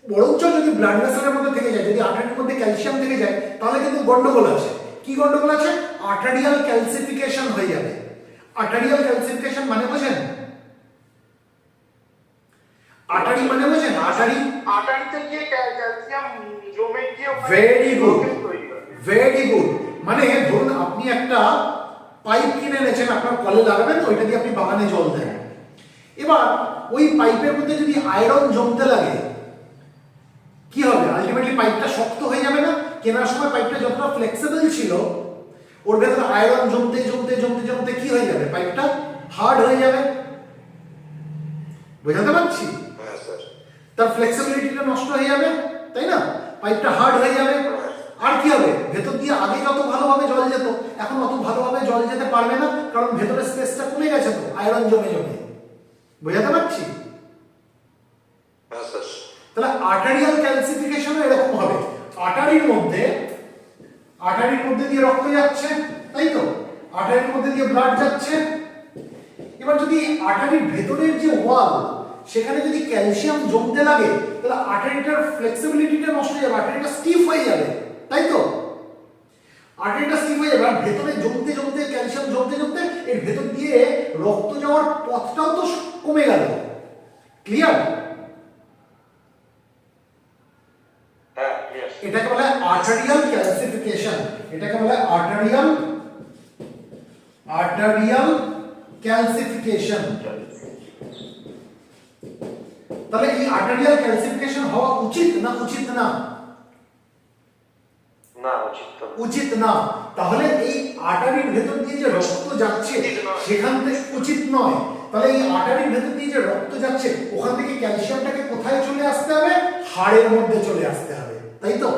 বরঞ্চ যদি ব্লাড ভেসেলের মধ্যে থেকে যায়, যদি আর্টারির মধ্যে ক্যালসিয়াম থেকে যায়, তাহলে কিন্তু গন্ডগোল আছে। কি গন্ডগোল আছে? আর্টারিয়াল ক্যালসিফিকেশন হয়ে যাবে। আর্টারিয়াল ক্যালসিফিকেশন মানে বোঝেন? আর্টারি মানে বোঝেন? আটারিতে গিয়ে ক্যালসিয়াম জমে গিয়ে ভেরি গুড, ভেরি গুড। মানে ধরুন আপনি একটা পাইপ কিনে এনেছেন, আপনার কলে লাগাবেন, ওইটা দিয়ে আপনি বাগানে জল দেন। এবার ওই পাইপের মধ্যে যদি আয়রন জমতে লাগে, কি হবে? আলটিমেটলি পাইপটা শক্ত হয়ে যাবে না? কেনার সময় পাইপটা যতটা ফ্লেক্সিবল ছিল, ওর ভেতরে আয়রন জমতে জমতে জমতে জমতে কি হয়ে যাবে? পাইপটা হার্ড হয়ে যাবে। বোঝাতে পারছি? হ্যাঁ স্যার। তার ফ্লেক্সিবিলিটিটা নষ্ট হয়ে যাবে, তাই না? পাইপটা হার্ড হয়ে যাবে। আর কি হবে? ভেতর দিয়ে আগে যত ভালোভাবে জল যেত, এখন অত ভালোভাবে জল যেতে পারবে না, কারণ ভেতরে স্পেসটা কমে গেছে তো, আয়রন জমে জমে। বোঝাতে পারছি? হ্যাঁ স্যার। তাহলে আর্টারিয়াল ক্যালসিফিকেশনও এরকম হবে। আর্টারির মধ্যে দিয়ে রক্ত যাচ্ছে, তাই তো? আর্টারির মধ্যে দিয়ে ব্লাড যাচ্ছে। এবার যদি আর্টারির ভেতরের যে ওয়াল, সেখানে যদি ক্যালসিয়াম জমতে লাগে, তাহলে আর্টারিটার ফ্লেক্সিবিলিটিটা নষ্ট হয়ে যাবে, আর্টারিটা স্টিফ হয়ে যাবে, তাই তো? আর্টারিটা স্টিফ হয়ে যাবে, আর ভেতরে জমতে জমতে ক্যালসিয়াম জমতে জমতে এর ভেতর দিয়ে রক্ত যাওয়ার পথটাও তো কমে গেল। ক্লিয়ার? হ্যাঁ ক্লিয়ার। এটাকে বলে আর্টারিয়াল ক্যালসিফিকেশন। এটাকে বলে আর্টারিয়াল ক্যালসিফিকেশন। তাহলে এই আর্টারিয়াল ক্যালসিফিকেশন হওয়া উচিত না উচিত না? না, উচিত তো না। উচিত না। তাহলে এই আর্টারির ভেতর দিয়ে যে রক্ত যাচ্ছে সেখান থেকে উচিত নয়। তাহলে এই আর্টারির ভেতর দিয়ে যে রক্ত যাচ্ছে, ওখান থেকে ক্যালসিয়ামটাকে কোথায় চলে আসতে হবে? হাড়ের মধ্যে চলে আসতে হবে, তাই তো?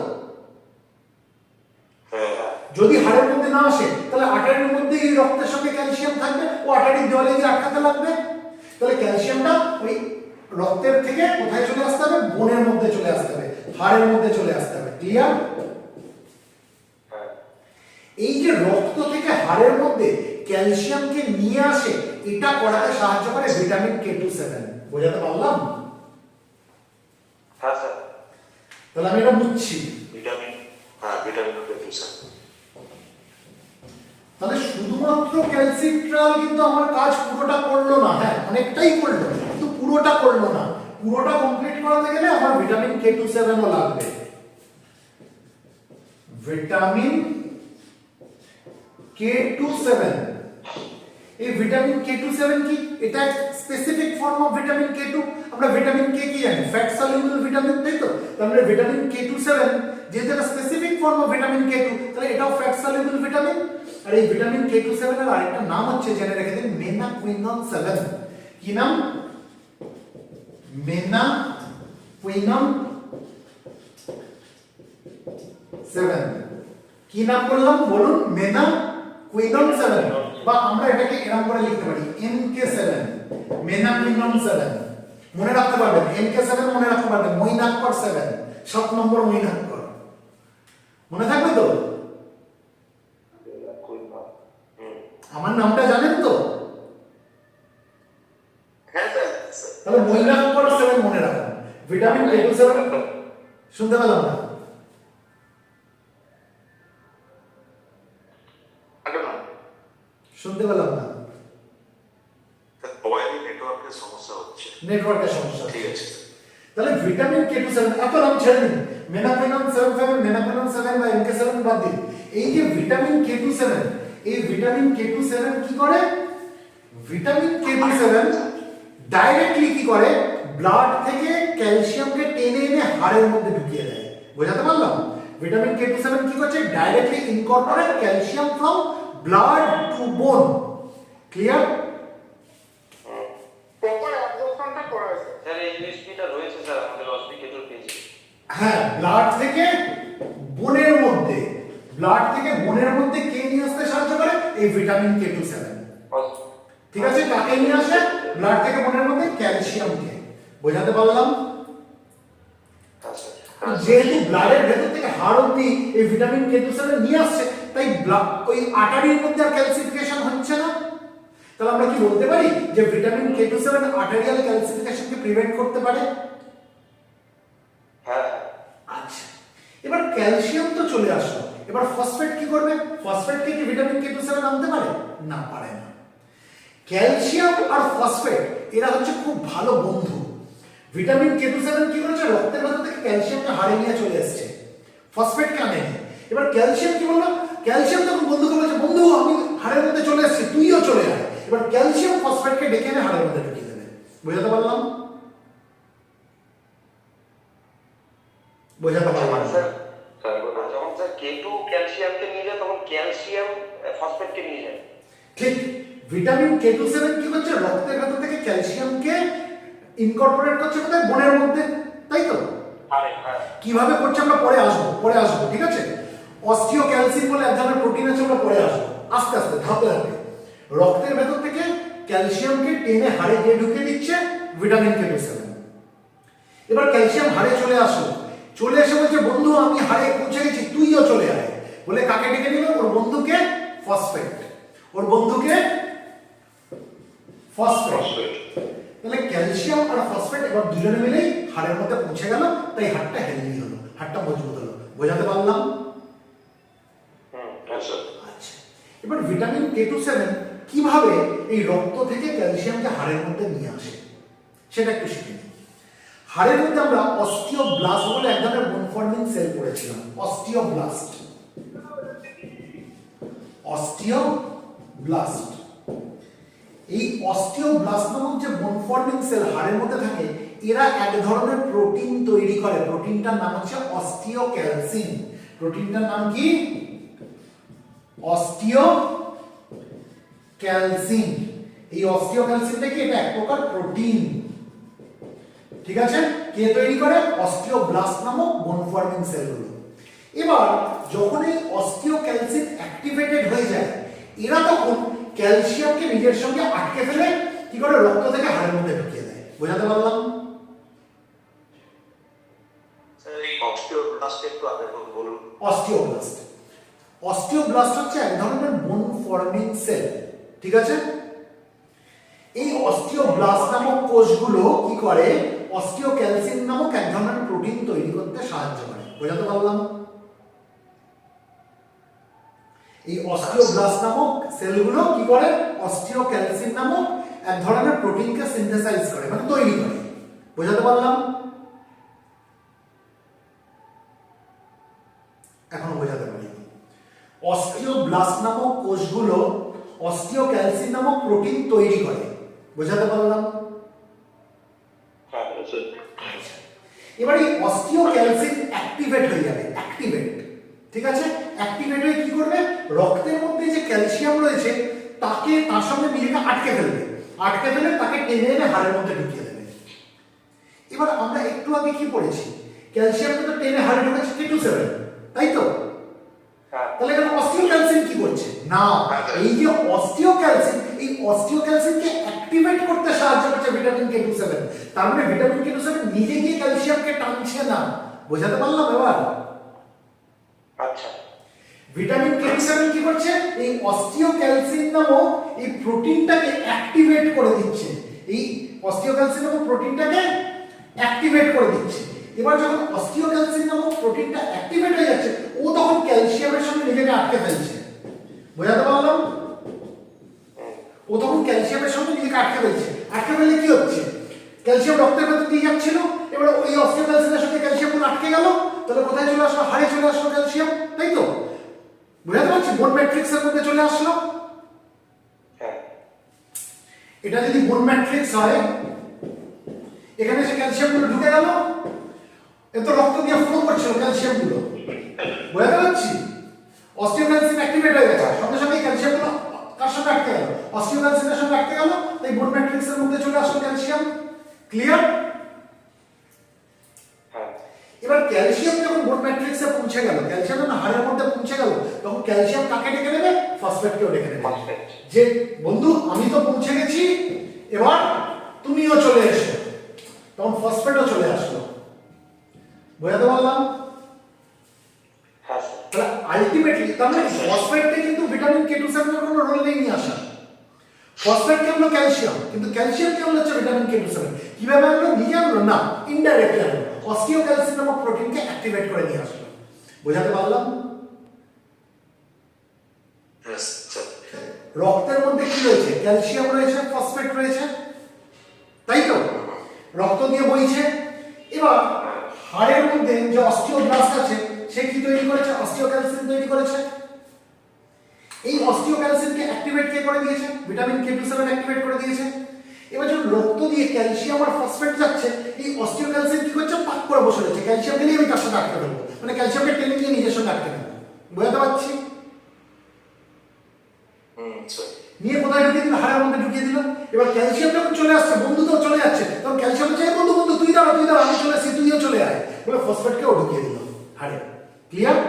যদি হাড়ের মধ্যে না আসে, তাহলে আর্টারির মধ্যে এই রক্তের সঙ্গে ক্যালসিয়াম থাকবে, ও আর্টারির দেওয়ালে গিয়ে আটকাতে লাগবে। তাহলে ক্যালসিয়ামটা ওই রক্তের থেকে কোথায় চলে আসতে হবে? বোনের মধ্যে চলে আসতে হবে, হাড়ের মধ্যে চলে আসতে হবে। ক্লিয়ার? এই যে রক্ত থেকে হাড়ের মধ্যে ক্যালসিয়ামকে নিয়ে আসে, এটা করাতে সাহায্য করে ভিটামিন K27। বোঝাতে পারলাম? হ্যাঁ স্যার। তাহলে আমি এটা বুঝছি। Vitamin K2 sir. তাহলে শুধুমাত্র ক্যালসিট্রাল কিন্তু আমার কাজ পুরোটা করলো না, হ্যাঁ অনেকটাই করলো কিন্তু পুরোটা করলো না। পুরোটা কমপ্লিট করাতে গেলে আমার ভিটামিন K27 ও লাগবে। ভিটামিন K27, এই ভিটামিন K27 কি? এটা specific form of vitamin K2। আমরা ভিটামিন K কি জানি? ফ্যাট সলিউবল ভিটামিন, তাই তো? তাহলে ভিটামিন K27 যেহেতু এটা specific form of vitamin K2, তাহলে এটাও ফ্যাট সলিউবল ভিটামিন। আর এই ভিটামিন K27 এর আরেকটা নাম হচ্ছে, জেনে রেখে দিন, মেনাকুইনন 7। কি নাম? মেনাকুইনন 7। কি নাম বললাম বলুন? মেনাকুইনন 7, বা আমরা এটাকে এরকম করে লিখতে পারি MK7, মেনাকুইনন 7। মনে রাখতে পারবেন MK7, মনে রাখতে পারবেন মৈনাককর 7, 7 নম্বর মৈনাককর, মনে থাকবে তো? আমার নামটা জানেন তো? হ্যাঁ স্যার। তাহলে মৈনাককর 7 মনে রাখুন। ভিটামিন K27 শুনতে পেলাম না? শুনতে পেলাম না। মোবাইলে নেটওয়ার্কের সমস্যা হচ্ছে। নেটওয়ার্কের সমস্যা। ঠিক আছে। তাহলে ভিটামিন K27 এত নাম ছেড়ে দিন, মেনাকুইনন 7, মেনাকুইনন 7 বা MK7 বাদ দিন। এই যে ভিটামিন K27, এই ভিটামিন K27 কি করে? ভিটামিন K27 ডাইরেক্টলি কি করে? ব্লাড থেকে ক্যালসিয়ামকে টেনে এনে হাড়ের মধ্যে ঢুকিয়ে দেয়। বোঝাতে পারলাম? ভিটামিন K27 কি করছে? Directly incorporate calcium from blood to বোন। ক্লিয়ার? প্রপার অ্যাবজর্পশনটা করা হয়েছে। স্যার এই জিনিসটা রয়েছে স্যার আমাদের হসপিটালের পেজে। হ্যাঁ, ব্লাড থেকে বোনের মধ্যে, ব্লাড থেকে বোনের মধ্যে কে নিয়ে আসতে সাহায্য করে? এই ভিটামিন K27। ঠিক আছে, কাকে নিয়ে আসে? ব্লাড থেকে বোনের মধ্যে ক্যালসিয়ামকে। বোঝাতে পারলাম? যেহেতু ব্লাডের ভেতর থেকে হাড় অব্দি এই ভিটামিন K27 নিয়ে আসছে, তাই ওই আর্টারির মধ্যে আর ক্যালসিফিকেশন হচ্ছে না। তাহলে আমরা কি বলতে পারি যে ভিটামিন K27 আর্টারিয়াল ক্যালসিফিকেশনকে প্রিভেন্ট করতে পারে? হ্যাঁ। আচ্ছা, এবার ক্যালসিয়াম তো চলে আসলো, এবার ফসফেট কি করবে? ফসফেটকে কি ভিটামিন K27 আনতে পারে? না, পারে না। ক্যালসিয়াম আর ফসফেট এরা হচ্ছে খুব ভালো বন্ধু। ভিটামিন K27 কি করেছে? রক্তের ভেতর থেকে ক্যালসিয়ামকে হাড়ে নিয়ে চলে এসেছে, ফসফেটকে আনেনি। এবার ক্যালসিয়াম কি বললো? ক্যালসিয়াম তখন বন্ধুকে বলেছে, বন্ধু আমি হাড়ের মধ্যে চলে এসেছি, তুইও চলে আয়। এবার ক্যালসিয়াম ফসফেটকে ডেকে এনে হাড়ের মধ্যে ঢুকিয়ে দেবে। বোঝাতে পারলাম? বোঝাতে পারলাম? স্যার যখন স্যার K2 ক্যালসিয়ামকে নিয়ে যায় তখন ক্যালসিয়াম ফসফেটকে নিয়ে যায়। ঠিক। ভিটামিন K27 কি করছে? রক্তের ভেতর থেকে ক্যালসিয়ামকে ইনকর্পোরেট করছে কোথায়? বোনের মধ্যে, তাই তো? কিভাবে করছে আমরা পরে আসবো, ঠিক আছে? অস্টিওক্যালসিন বলে এক ধরনের প্রোটিন আছে, আমরা পরে আসবো আস্তে আস্তে ধাপে ধাপে। রক্তের ভেতর থেকে ক্যালসিয়ামকে টেনে হাড়ে গিয়ে ঢুকিয়ে দিচ্ছে ভিটামিন K27। এবার ক্যালসিয়াম হাড়ে চলে এসে বলছে, বন্ধু আমি হাড়ে পৌঁছে গেছি, তুইও চলে আয়। বলে কাকে ডেকে নিল? ওর বন্ধুকে ফসফেট, ওর বন্ধুকে ফসফেট। তাহলে ক্যালসিয়াম আর ফসফেট এবার দুজনে মিলেই হাড়ের মধ্যে পৌঁছে গেল, তাই হাড়টা হেলদি হলো, হাড়টা মজবুত হলো। বোঝাতে পারলাম? আচ্ছা, এবার ভিটামিন K27 কিভাবে এই রক্ত থেকে ক্যালসিয়ামকে হাড়ের মধ্যে নিয়ে আসে সেটা একটু শিখে নিই। হাড়ের মধ্যে আমরা অস্টিওব্লাস্ট বলে এক ধরনের বোন ফর্মিং সেল পড়েছিলাম। অস্টিওব্লাস্ট এই অস্টিওব্লাস্ট নামক যে বোন ফর্মিং সেল হাড়ের মধ্যে থাকে, এরা এক ধরনের প্রোটিন তৈরি করে। প্রোটিনটার নাম হচ্ছে অস্টিওক্যালসিন। প্রোটিনটার নাম কি? অস্টিওক্যালসিন। এই অস্টিওক্যালসিনটা কি? এটা এক প্রকার প্রোটিন। ঠিক আছে, কে তৈরি করে? অস্টিওব্লাস্ট নামক বোন ফর্মিং সেলগুলো। এবার যখন এই অস্টিওক্যালসিন অ্যাক্টিভেটেড হয়ে যায়, এরা তখন ক্যালসিয়ামকে নিজের সঙ্গে আটকে ফেলে কি করে? রক্ত থেকে হাড়ের মধ্যে ঢুকিয়ে দেয়। বোঝাতে পারলাম? স্যার এই অস্টিওব্লাস্ট একটু আগে বলুন। অস্টিওব্লাস্ট হচ্ছে এক ধরনের বোন ফর্মিং সেল। ঠিক আছে, এই অস্টিওব্লাস্ট নামক কোষগুলো কি করে? অস্টিওক্যালসিন নামক এক ধরনের প্রোটিন তৈরি করতে সাহায্য করে। বোঝাতে পারলাম? এই অস্টিওব্লাস্ট নামক সেলগুলো কি করে, অস্টিওক্যালসিন নামক এক ধরনের প্রোটিনকে সিনথেসাইজ করে, মানে তৈরি করে। বোঝাতে পারলাম? এখনো বোঝাতে পারিনি। অস্টিওব্লাস্ট নামক কোষগুলো অস্টিওক্যালসিন নামক প্রোটিন তৈরি করে। বোঝাতে পারলাম? এবার এই অস্টিওক্যালসিন অ্যাক্টিভেট হয়ে যাবে, অ্যাক্টিভেট, ঠিক আছে? অ্যাক্টিভেট হয়ে কি করবে, রক্তের মধ্যে যে ক্যালসিয়াম রয়েছে তাকে তার সঙ্গে নিজেকে আটকে ফেলবে, আটকে ফেলে তাকে টেনে এনে হাড়ের মধ্যে ঢুকিয়ে দেবে। এবার আমরা একটু আগে কি পড়েছি, ক্যালসিয়ামকে তো টেনে হাড়ে ঢুকেছে K27, তাই তো? তাহলে এখানে অস্টিওক্যালসিন কি করছে না, এই যে অস্টিওক্যালসিন, এই অস্টিওক্যালসিনকে অ্যাক্টিভেট করতে সাহায্য করছে ভিটামিন K27। তার মানে ভিটামিন K27 নিজে গিয়ে ক্যালসিয়ামকে টানছে না। বোঝাতে পারলাম এবার? আচ্ছা, ভিটামিন K27 কি করছে, এই অস্টিওক্যালসিন নামক এই প্রোটিনটাকে অ্যাক্টিভেট করে দিচ্ছে, এই অস্টিওক্যালসিন নামক প্রোটিনটাকে অ্যাক্টিভেট করে দিচ্ছে। এবার যখন অস্টিওক্যালসিন নামক প্রোটিনটা অ্যাক্টিভেট হয়ে যাচ্ছে, ও তখন ক্যালসিয়ামের সঙ্গে নিজেকে আটকে ফেলছে। বোঝাতে পারলাম? ও তখন ক্যালসিয়ামের সঙ্গে নিজেকে আটকে ফেলছে। আটকে ফেললে কি হচ্ছে, ক্যালসিয়াম রক্তের ভেতর দিয়ে যাচ্ছিল, এবার ওই অস্টিওক্যালসিনের সঙ্গে ক্যালসিয়াম আটকে গেল, তাহলে কোথায় চলে আসলো, হাড়ে চলে আসলো ক্যালসিয়াম, তাই তো? বুঝাতে পারছি? বোন ম্যাট্রিক্সের মধ্যে চলে আসলো। এটা যদি বোন ম্যাট্রিক্স হয়, এখানে এসে ক্যালসিয়ামগুলো ঢুকে গেল, এত রক্ত দিয়ে ফ্লো করছিল ক্যালসিয়ামগুলো। বুঝাতে পারছি? অস্টিওক্যালসিন অ্যাক্টিভেট হয়ে গেছে, সঙ্গে সঙ্গে ক্যালসিয়ামগুলো কার সঙ্গে আটকে গেল, অস্টিওক্যালসিনের সঙ্গে আটকে গেল, তাই বোন ম্যাট্রিক্সের মধ্যে চলে আসলো ক্যালসিয়াম। ক্লিয়ার? এবার ক্যালসিয়াম যখন বোন ম্যাট্রিক্সে পৌঁছে গেল, ক্যালসিয়াম যখন হাড়ের মধ্যে পৌঁছে গেল, তখন ক্যালসিয়াম কাকে ডেকে নেবে, ফসফেটকেও ডেকে নেবে, যে বন্ধু আমি তো পৌঁছে গেছি, এবার তুমিও চলে এসো। তখন ফসফেটও চলে আসলো। বোঝাতে পারলাম? তাহলে আলটিমেটলি তার মানে ফসফেটকে কিন্তু ভিটামিন K27 এর কোনো রোল নেই নিয়ে আসা। ফসফেট কি হলো, ক্যালসিয়াম, কিন্তু ক্যালসিয়াম কি হলো ভিটামিন K27। কিভাবে আনলো, নিজে আনলো না, ইনডাইরেক্টলি আনলো, অস্টিওক্যালসিন নামক প্রোটিনকে অ্যাক্টিভেট করে নিয়ে আসলো। বোঝাতে পারলাম? রক্তের মধ্যে কি রয়েছে, ক্যালসিয়াম রয়েছে, ফসফেট রয়েছে, তাই তো? রক্ত দিয়ে বইছে। এবার হাড়ের মধ্যে যে অস্টিওব্লাস্ট আছে, সে কি তৈরি করেছে, অস্টিওক্যালসিন তৈরি করেছে। এই অস্টিওক্যালসিনকে অ্যাক্টিভেট কে করে দিয়েছে, ভিটামিন K27 অ্যাক্টিভেট করে দিয়েছে। এবার যখন রক্ত দিয়ে ক্যালসিয়াম আর ফসফেট যাচ্ছে, এই অস্টিওক্যালসিন কি করছে, পাক করে বসে রয়েছে, ক্যালসিয়াম নিয়ে আমি তার সাথে আটকে ফেলবো, মানে ক্যালসিয়ামকে টেনে নিয়ে নিজের সঙ্গে আটকে ফেলবো। বুঝতে পারছি? নিয়ে কোথায় ঢুকিয়ে দিল, হাড়ের মধ্যে ঢুকিয়ে দিল। এবার ক্যালসিয়াম যখন চলে আসছে, বন্ধু তো চলে যাচ্ছে, তখন ক্যালসিয়াম বলছে বন্ধু বন্ধু তুই দাঁড়া, তুই দাঁড়া, আমি চলে আসছি, তুইও চলে আয়, বলে ফসফেটকেও ঢুকিয়ে দিল হাড়ে। ক্লিয়ার?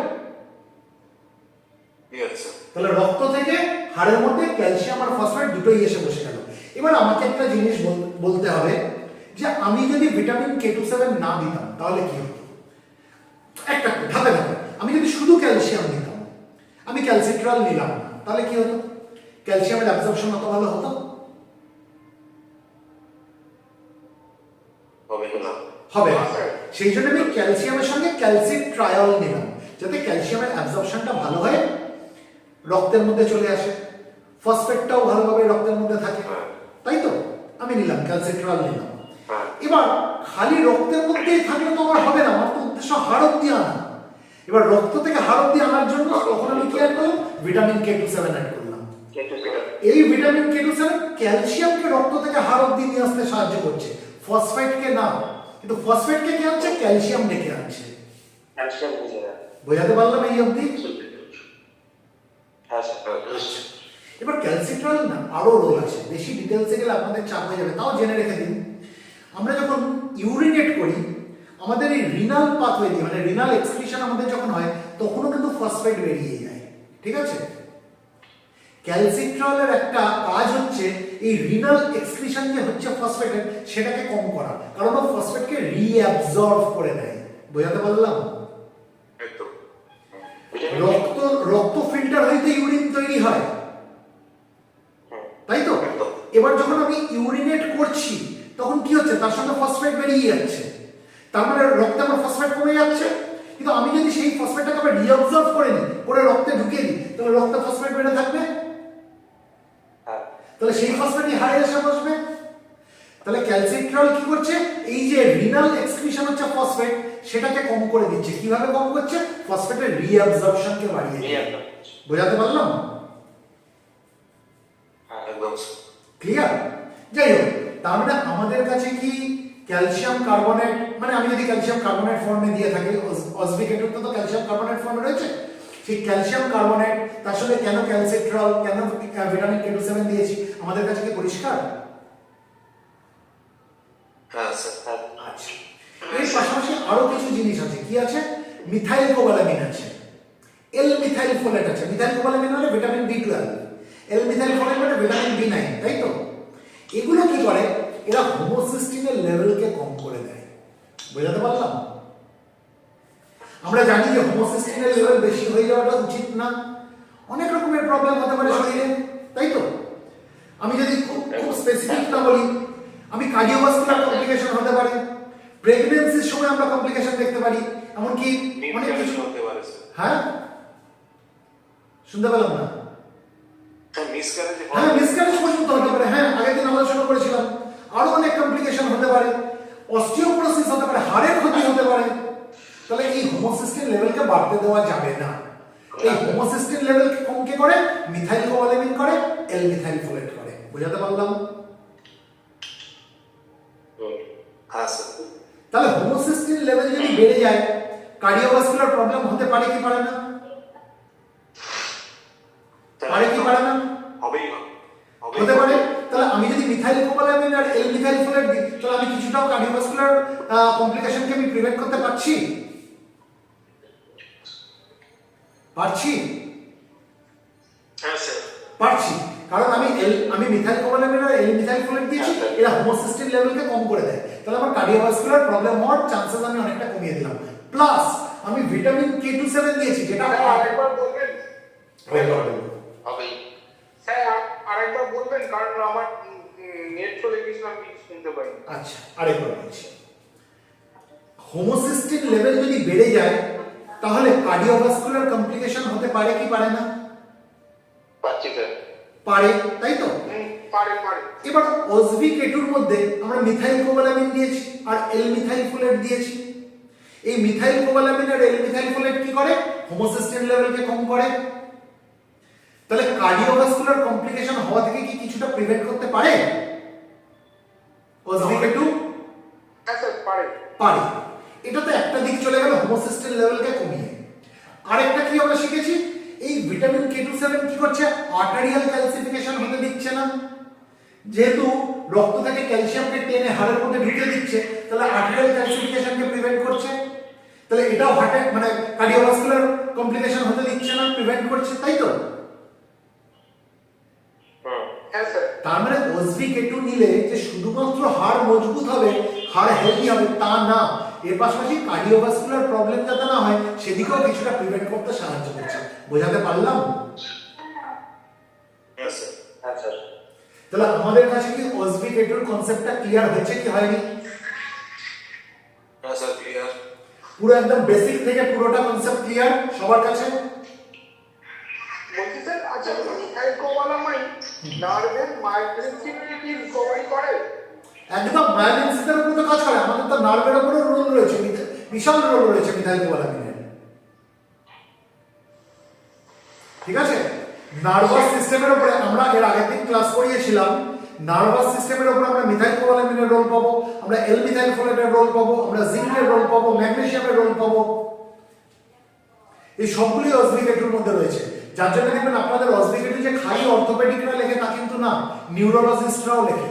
তাহলে রক্ত থেকে হাড়ের মধ্যে ক্যালসিয়াম আর ফসফেট দুটোই এসে বসে গেল। এবার আমাকে একটা জিনিস বলতে হবে, যে আমি যদি ভিটামিন K27 না দিতাম তাহলে কি হতো। একটা ধাপে ধাপে, আমি যদি শুধু ক্যালসিয়াম নিতাম, আমি ক্যালসিট্রাল নিলাম না, তাহলে কি হতো, ক্যালসিয়ামের অ্যাবজর্পশন অত ভালো হতো? হবে না। সেই জন্য আমি ক্যালসিয়ামের সঙ্গে ক্যালসিট্রায়ল নিলাম, যাতে ক্যালসিয়ামের অ্যাবজর্পশনটা ভালো হয়, রক্তের মধ্যে চলে আসে, ফসফেটটাও ভালোভাবে রক্তের মধ্যে থাকে, তাই তো? আমি নিলাম ক্যালসিট্রাল নিলাম। এবার খালি রক্তের মধ্যেই থাকলে তো আমার হবে না, আমার তো উদ্দেশ্য হাড় অব্দি আনা। এবার রক্ত থেকে হাড় অব্দি আনার জন্য তখন আমি কি অ্যাড করলাম, ভিটামিন K27 অ্যাড করলাম। এই ভিটামিন K27 ক্যালসিয়ামকে রক্ত থেকে হাড় অব্দি নিয়ে আসতে সাহায্য করছে, ফসফেটকে না। কিন্তু ফসফেটকে কি আনছে, ক্যালসিয়াম ডেকে আনছে। বোঝাতে পারলাম এই অব্দি? এবার ক্যালসিট্রাল না আরো রোল আছে, বেশি ডিটেলসে গেলে আপনাদের চাপ হয়ে যাবে, তাও জেনে রেখে দিন। আমরা যখন ইউরিনেট করি, আমাদের এই রিনাল পাথওয়ে দিয়ে, মানে রিনাল এক্সক্রিশন আমাদের যখন হয়, তখনও কিন্তু ফসফেট বেরিয়ে যায়, ঠিক আছে? ক্যালসিট্রলের একটা কাজ হচ্ছে এই রিনাল এক্সক্রিশন যে হচ্ছে ফসফেটের, সেটাকে কম করা, কারণ ও ফসফেটকে রিঅ্যাবজর্ব করে দেয়। বোঝাতে পারলাম? রক্ত ফিল্টার হইতে ইউরিন তৈরি হয়, তাই তো? এবার যখন আমি ইউরিনেট করছি, তখন কি হচ্ছে, তার সঙ্গে ফসফেট বেরিয়ে যাচ্ছে, তার মানে রক্তে আমার ফসফেট কমে যাচ্ছে, কিন্তু আমি যদি সেই ফসফেটটাকে আবার রিঅবজর্ব করে নিই, করে রক্তে ঢুকিয়ে দিই, তাহলে রক্তে ফসফেট বেড়ে থাকবে, হ্যাঁ তাহলে সেই ফসফেটই হাড়ে এসে বসবে। তাহলে ক্যালসিট্রিয়ল কি করছে, এই যে রিনাল এক্সক্রিশন হচ্ছে ফসফেট, সেটাকে কম করে দিচ্ছে। কিভাবে কম করছে? ফসফেটের রিঅ্যাবজর্পশনকে বাড়িয়ে দিচ্ছে। বোঝাতে পারলাম? একদম ক্লিয়ার? যাই হোক, তার মানে আমাদের কাছে কি ক্যালসিয়াম কার্বনেট, মানে আমি যদি ক্যালসিয়াম কার্বনেট ফর্মে দিয়ে থাকি, অসবিকেটর তো ক্যালসিয়াম কার্বনেট ফর্মে রয়েছে, সেই ক্যালসিয়াম কার্বনেট তার সাথে কেন ক্যালসিট্রল, কেন ভিটামিন K27 দিয়েছি, আমাদের কাছে কি পরিষ্কার? হ্যাঁ স্যার। আচ্ছা, এর পাশাপাশি আরো কিছু জিনিস আছে। কি আছে? মিথাইল কোবালামিন আছে, এল মিথাইল ফোলেট আছে। মিথাইল কোবালামিন মানে ভিটামিন B12, এল মিথাইল ফোলেট মানে ভিটামিন B9, তাই তো? এগুলো কি করে? এরা হোমোসিস্টিনের লেভেলকে কম করে দেয়। বোঝাতে পারলাম? আমরা জানি যে হোমোসিস্টিনের লেভেল বেশি হয়ে যাওয়াটা উচিত না, অনেক রকমের প্রবলেম হতে পারে শরীরে, তাই তো? আমি যদি খুব স্পেসিফিক না বলি, আমি কার্ডিওভাস্কুলার কমপ্লিকেশন হতে পারে, প্রেগন্যান্সির সময় আমরা কমপ্লিকেশন দেখতে পারি, এমনকি অনেক কিছু হতে পারে স্যার। হ্যাঁ, শুনতে পেলাম না? হ্যাঁ মিসক্যারেজ হ্যাঁ, মিসক্যারেজ পর্যন্ত হতে পারে। হ্যাঁ, আগের দিন আলোচনা করেছিলাম, আরো অনেক কমপ্লিকেশন হতে পারে, অস্টিওপোরোসিস হতে পারে, হাড়ের ক্ষতি হতে পারে। তাহলে এই হোমোসিস্টিন লেভেলকে বাড়তে দেওয়া যাবে না। এই হোমোসিস্টিন লেভেলকে কম কে করে? মিথাইল কোবালামিন করে, এল মিথাইল ফোলেট করে। বোঝাতে পারলাম? হ্যাঁ স্যার। তাহলে হোমোসিস্টিন লেভেল যদি বেড়ে যায়, কার্ডিওভাস্কুলার প্রবলেম হতে পারে কি পারে না? পারে কি পারে না? হবেই হতে পারে। তাহলে আমি যদি মিথাইল কোবালামিন আর এল মিথাইল ফোলেট দিই, তাহলে আমি কিছুটাও কার্ডিওভাস্কুলার কমপ্লিকেশনকে আমি প্রিভেন্ট করতে পারছি? পারছি? হ্যাঁ স্যার। পারছি, কারণ আমি মিথাইল কোবালামিন আর এল মিথাইল ফোলেট দিয়েছি, এরা হোমোসিস্টিন লেভেলকে কম করে দেয়। তাহলে আমার কার্ডিওভাস্কুলার প্রবলেম হওয়ার চান্সেস আমি অনেকটা কমিয়ে দিলাম। প্লাস আমি ভিটামিন K27 দিয়েছি, যেটা আরেকবার বলবেন হবেই। স্যার, আরেকবার বলবেন, কারণ আমার নেট চলে গেছিল, আমি শুনতে পাইনি। আচ্ছা, আরেকবার বলছি। হোমোসিস্টিন লেভেল যদি বেড়ে যায়, তাহলে কার্ডিওভাস্কুলার কমপ্লিকেশন হতে পারে কি পারে না? পাচ্ছি স্যার। পারে, তাই তো? পারে। এবার অসবিকেটুর মধ্যে আমরা মিথাইল কোবালামিন দিয়েছি আর এল মিথাইল ফোলেট দিয়েছি। এই মিথাইল কোবালামিন আর এল মিথাইল ফোলেট কি করে? হোমোসিস্টিন লেভেলকে কম করে। তাহলে কার্ডিওভাস্কুলার কমপ্লিকেশন হওয়া থেকে কি কিছুটা প্রিভেন্ট করতে পারে অসবিকেটু? হ্যাঁ স্যার, পারে। পারে। এটা তো একটা দিক চলে গেল হোমোসিস্টিন লেভেলকে কমিয়ে। আরেকটা কি আমরা শিখেছি? এই ভিটামিন K27 কি করছে? আর্টারিয়াল ক্যালসিফিকেশন হতে দিচ্ছে না। যেহেতু রক্ত থেকে ক্যালসিয়ামকে টেনে হাড়ের মধ্যে ঢুকে দিচ্ছে, তাহলে আর্টারিয়াল ক্যালসিফিকেশনকে প্রিভেন্ট করছে। তাহলে এটাও হার্টে মানে কার্ডিওভাস্কুলার কমপ্লিকেশন হতে দিচ্ছে না, প্রিভেন্ট করছে, তাই তো? হ্যাঁ স্যার। তার মানে অসবিকেটু নিলে যে শুধুমাত্র হাড় মজবুত হবে, হাড় হেলদি হবে তা না, এর পাশাপাশি কার্ডিওভাস্কুলার প্রবলেম যাতে না হয় সেদিকেও কিছুটা প্রিভেন্ট করতে সাহায্য করছে। বোঝাতে পারলাম? হ্যাঁ স্যার। হ্যাঁ স্যার। তাহলে আমাদের কাছে কি অসবিকেটুর কনসেপ্টটা ক্লিয়ার হয়েছে কি হয়নি? হ্যাঁ স্যার ক্লিয়ার। পুরো একদম বেসিক থেকে পুরোটা কনসেপ্ট ক্লিয়ার সবার কাছে? বলছি স্যার, আচ্ছা, মিথাইল কোবালামাইন নার্ভের মাইগ্রেসিবিলিটি রিকভারি করে? একদম মায়োলিনসিসের উপর তো কাজ করে। আমাদের তো নার্ভের উপরও রোল রয়েছে, বিশাল রোল রয়েছে মিথাইল কোবালামিনের। ঠিক আছে? নার্ভাস সিস্টেমের উপরে আমরা এর আগের দিন ক্লাস করিয়েছিলাম। নার্ভাস সিস্টেমের উপর আমরা মিথাইল কোবালামিনের রোল পাবো, আমরা এল মিথাইল ফোলেটের রোল পাবো, আমরা জিঙ্কের রোল পাবো, ম্যাগনেসিয়ামের রোল পাবো। এই সবগুলি অসবিকেটুর মধ্যে রয়েছে। যার জন্য দেখবেন আপনাদের অসবিকেটু যে খালি অর্থোপেডিকরা লেখে তা কিন্তু না, নিউরোলজিস্টরাও লেখে।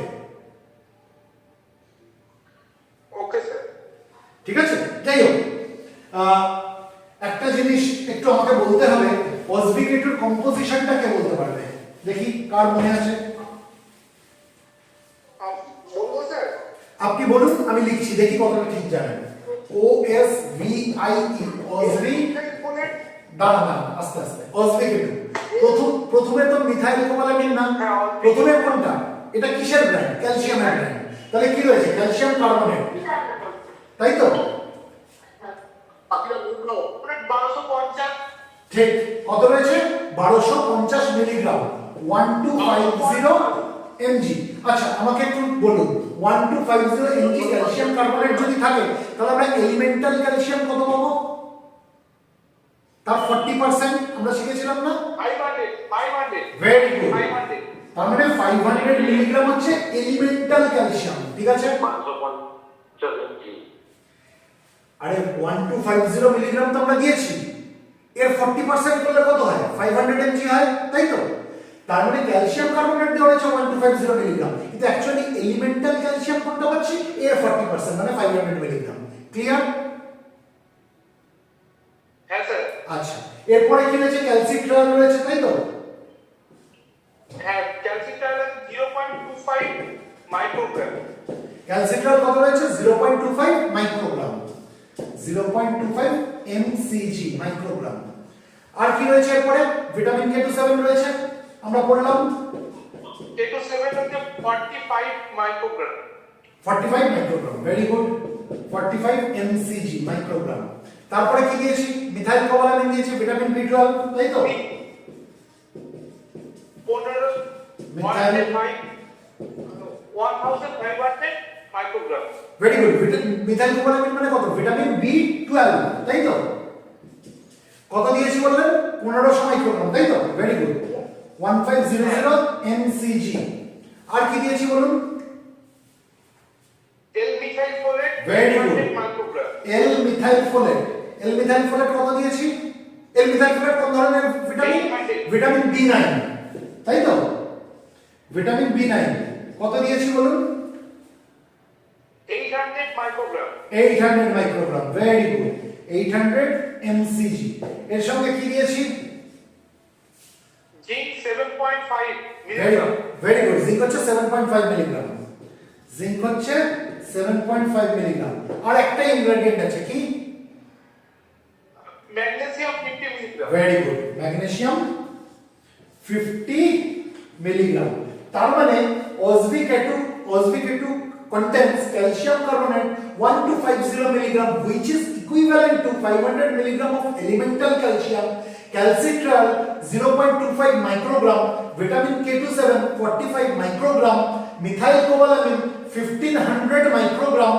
Okay sir. ঠিক আছে? যাই হোক, একটা জিনিস একটু আমাকে বলতে হবে, অসবিকেটুর কম্পোজিশনটা কে বলতে পারবে? দেখি কার মনে আছে। বলবো স্যার? আপনি বলুন, আমি লিখছি, দেখি কতটা ঠিক জানেন। OSVIE, অসবি। দাঁড়া, আস্তে আস্তে। অসবিকেটু প্রথমে তো মিথাইল কোবালামিন না, প্রথমে কোনটা? এটা কিসের ব্র্যান্ড? ক্যালসিয়ামের ব্র্যান্ড। তাহলে কি রয়েছে? ক্যালসিয়াম কার্বনেট, তাই তো? বাকিরা মূর্খাও। 1250 ঠিক কত রয়েছে 1250 মিলিগ্রাম 1250 mg। আচ্ছা আমাকে একটু বলুন 1250 mg ক্যালসিয়াম কার্বনেট যদি থাকে তাহলে আমরা এলিমেন্টাল ক্যালসিয়াম কত পাবো তার 40% আমরা শিখেছিলাম না 500 ভেরি গুড 500 তার মানে 500 মিলিগ্রাম হচ্ছে এলিমেন্টাল ক্যালসিয়াম ঠিক আছে 550 mg আরে 1250 মিলিগ্রাম তো আমরা দিয়েছি এর 40% করলে কত হয় 500 mg হয় তাই তো তার মানে ক্যালসিয়াম কার্বনেট দেওয়া হয়েছে 1250 মিলিগ্রাম কিন্তু অ্যাকচুয়ালি এলিমেন্টাল ক্যালসিয়াম কোনটা পাচ্ছি এর 40% মানে 500 মিলিগ্রাম ক্লিয়ার হ্যাঁ স্যার আচ্ছা এরপরে কি রয়েছে ক্যালসিট্রাল রয়েছে তাই তো হ্যাঁ ক্যালসিট্রাল 0.25 মাইক্রোগ্রাম ক্যালসিট্রাল কত রয়েছে 0.25 মাইক্রোগ্রাম 0.25 mcg মাইক্রোগ্রাম আর কি রয়েছে এরপরে ভিটামিন K27 রয়েছে আমরা পড়লাম K27 হচ্ছে 45 microgram 45 microgram very good 45 mcg microgram তারপরে কি দিয়েছি মিথাইল কোবালামিন দিয়েছি ভিটামিন B12 তাই তো 15 methyl 1500 microgram very good methyl cobalamin মানে কত ভিটামিন B12 তাই তো কত দিয়েছি বললেন 1500 মাইক্রোগ্রাম তাই তো ভেরি গুড 1500 mcg আর কি দিয়েছি বলুন L methyl folate Very good. Microgram L methyl folate কত দিয়েছি L মিথাইল ফোলেট কোন ধরনের ভিটামিন ভিটামিন B9 তাই তো ভিটামিন B9 কত দিয়েছি বলুন 800 microgram 800 microgram very good 800 mcg এর সঙ্গে কি দিয়েছি zinc 7.5 milligram very good zinc হচ্ছে 7.5 মিলিগ্রাম জিঙ্ক হচ্ছে 7.5 মিলিগ্রাম আর একটা ইনগ্রেডিয়েন্ট আছে কি magnesium 50 milligram very good magnesium 50 milligram তার মানে OSB-K2 contains calcium carbonate 1250 milligram which is equivalent to 500 milligram of elemental calcium calcitral 0.25 microgram vitamin K27 45 microgram methyl cobalamin 1500 microgram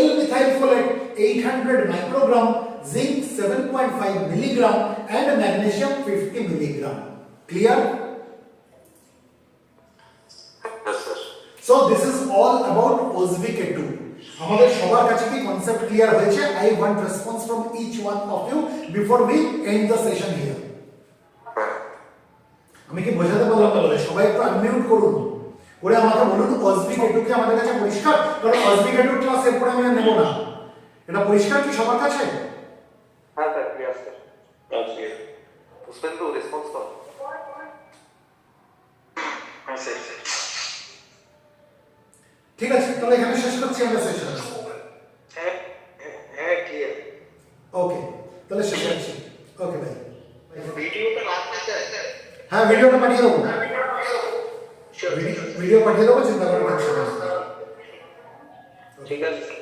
L-methyl folate 800 microgram zinc 7.5 milligram and magnesium 50 milligram clear yes sir so this is all about OSB-K2 আমাদের সবার কাছে কি কনসেপ্ট ক্লিয়ার হয়েছে I want response from each one of you before we end the session here আমি কি বোঝাতে পারলাম না সবাই একটু আনমিউট করুন করে আমাকে বলুন OSB-K2 কি আমাদের কাছে পরিষ্কার কারণ OSB-K2 ক্লাস এরপর আমি আর নেব না এটা পরিষ্কার কি সবার কাছে হ্যাঁ sir clear sir okay Pushpendu response কর হ্যাঁ স্যার ঠিক আছে তাহলে এখানে শেষ করছি আমরা সেশন হ্যাঁ হ্যাঁ ক্লিয়ার ওকে তাহলে শেষ করছি ওকে ভাই ভিডিওটা রাখতে চাই স্যার হ্যাঁ ভিডিওটা পাঠিয়ে দেবো শিওর ভিডিও পাঠিয়ে দেবো চিন্তা করবেন না ঠিক আছে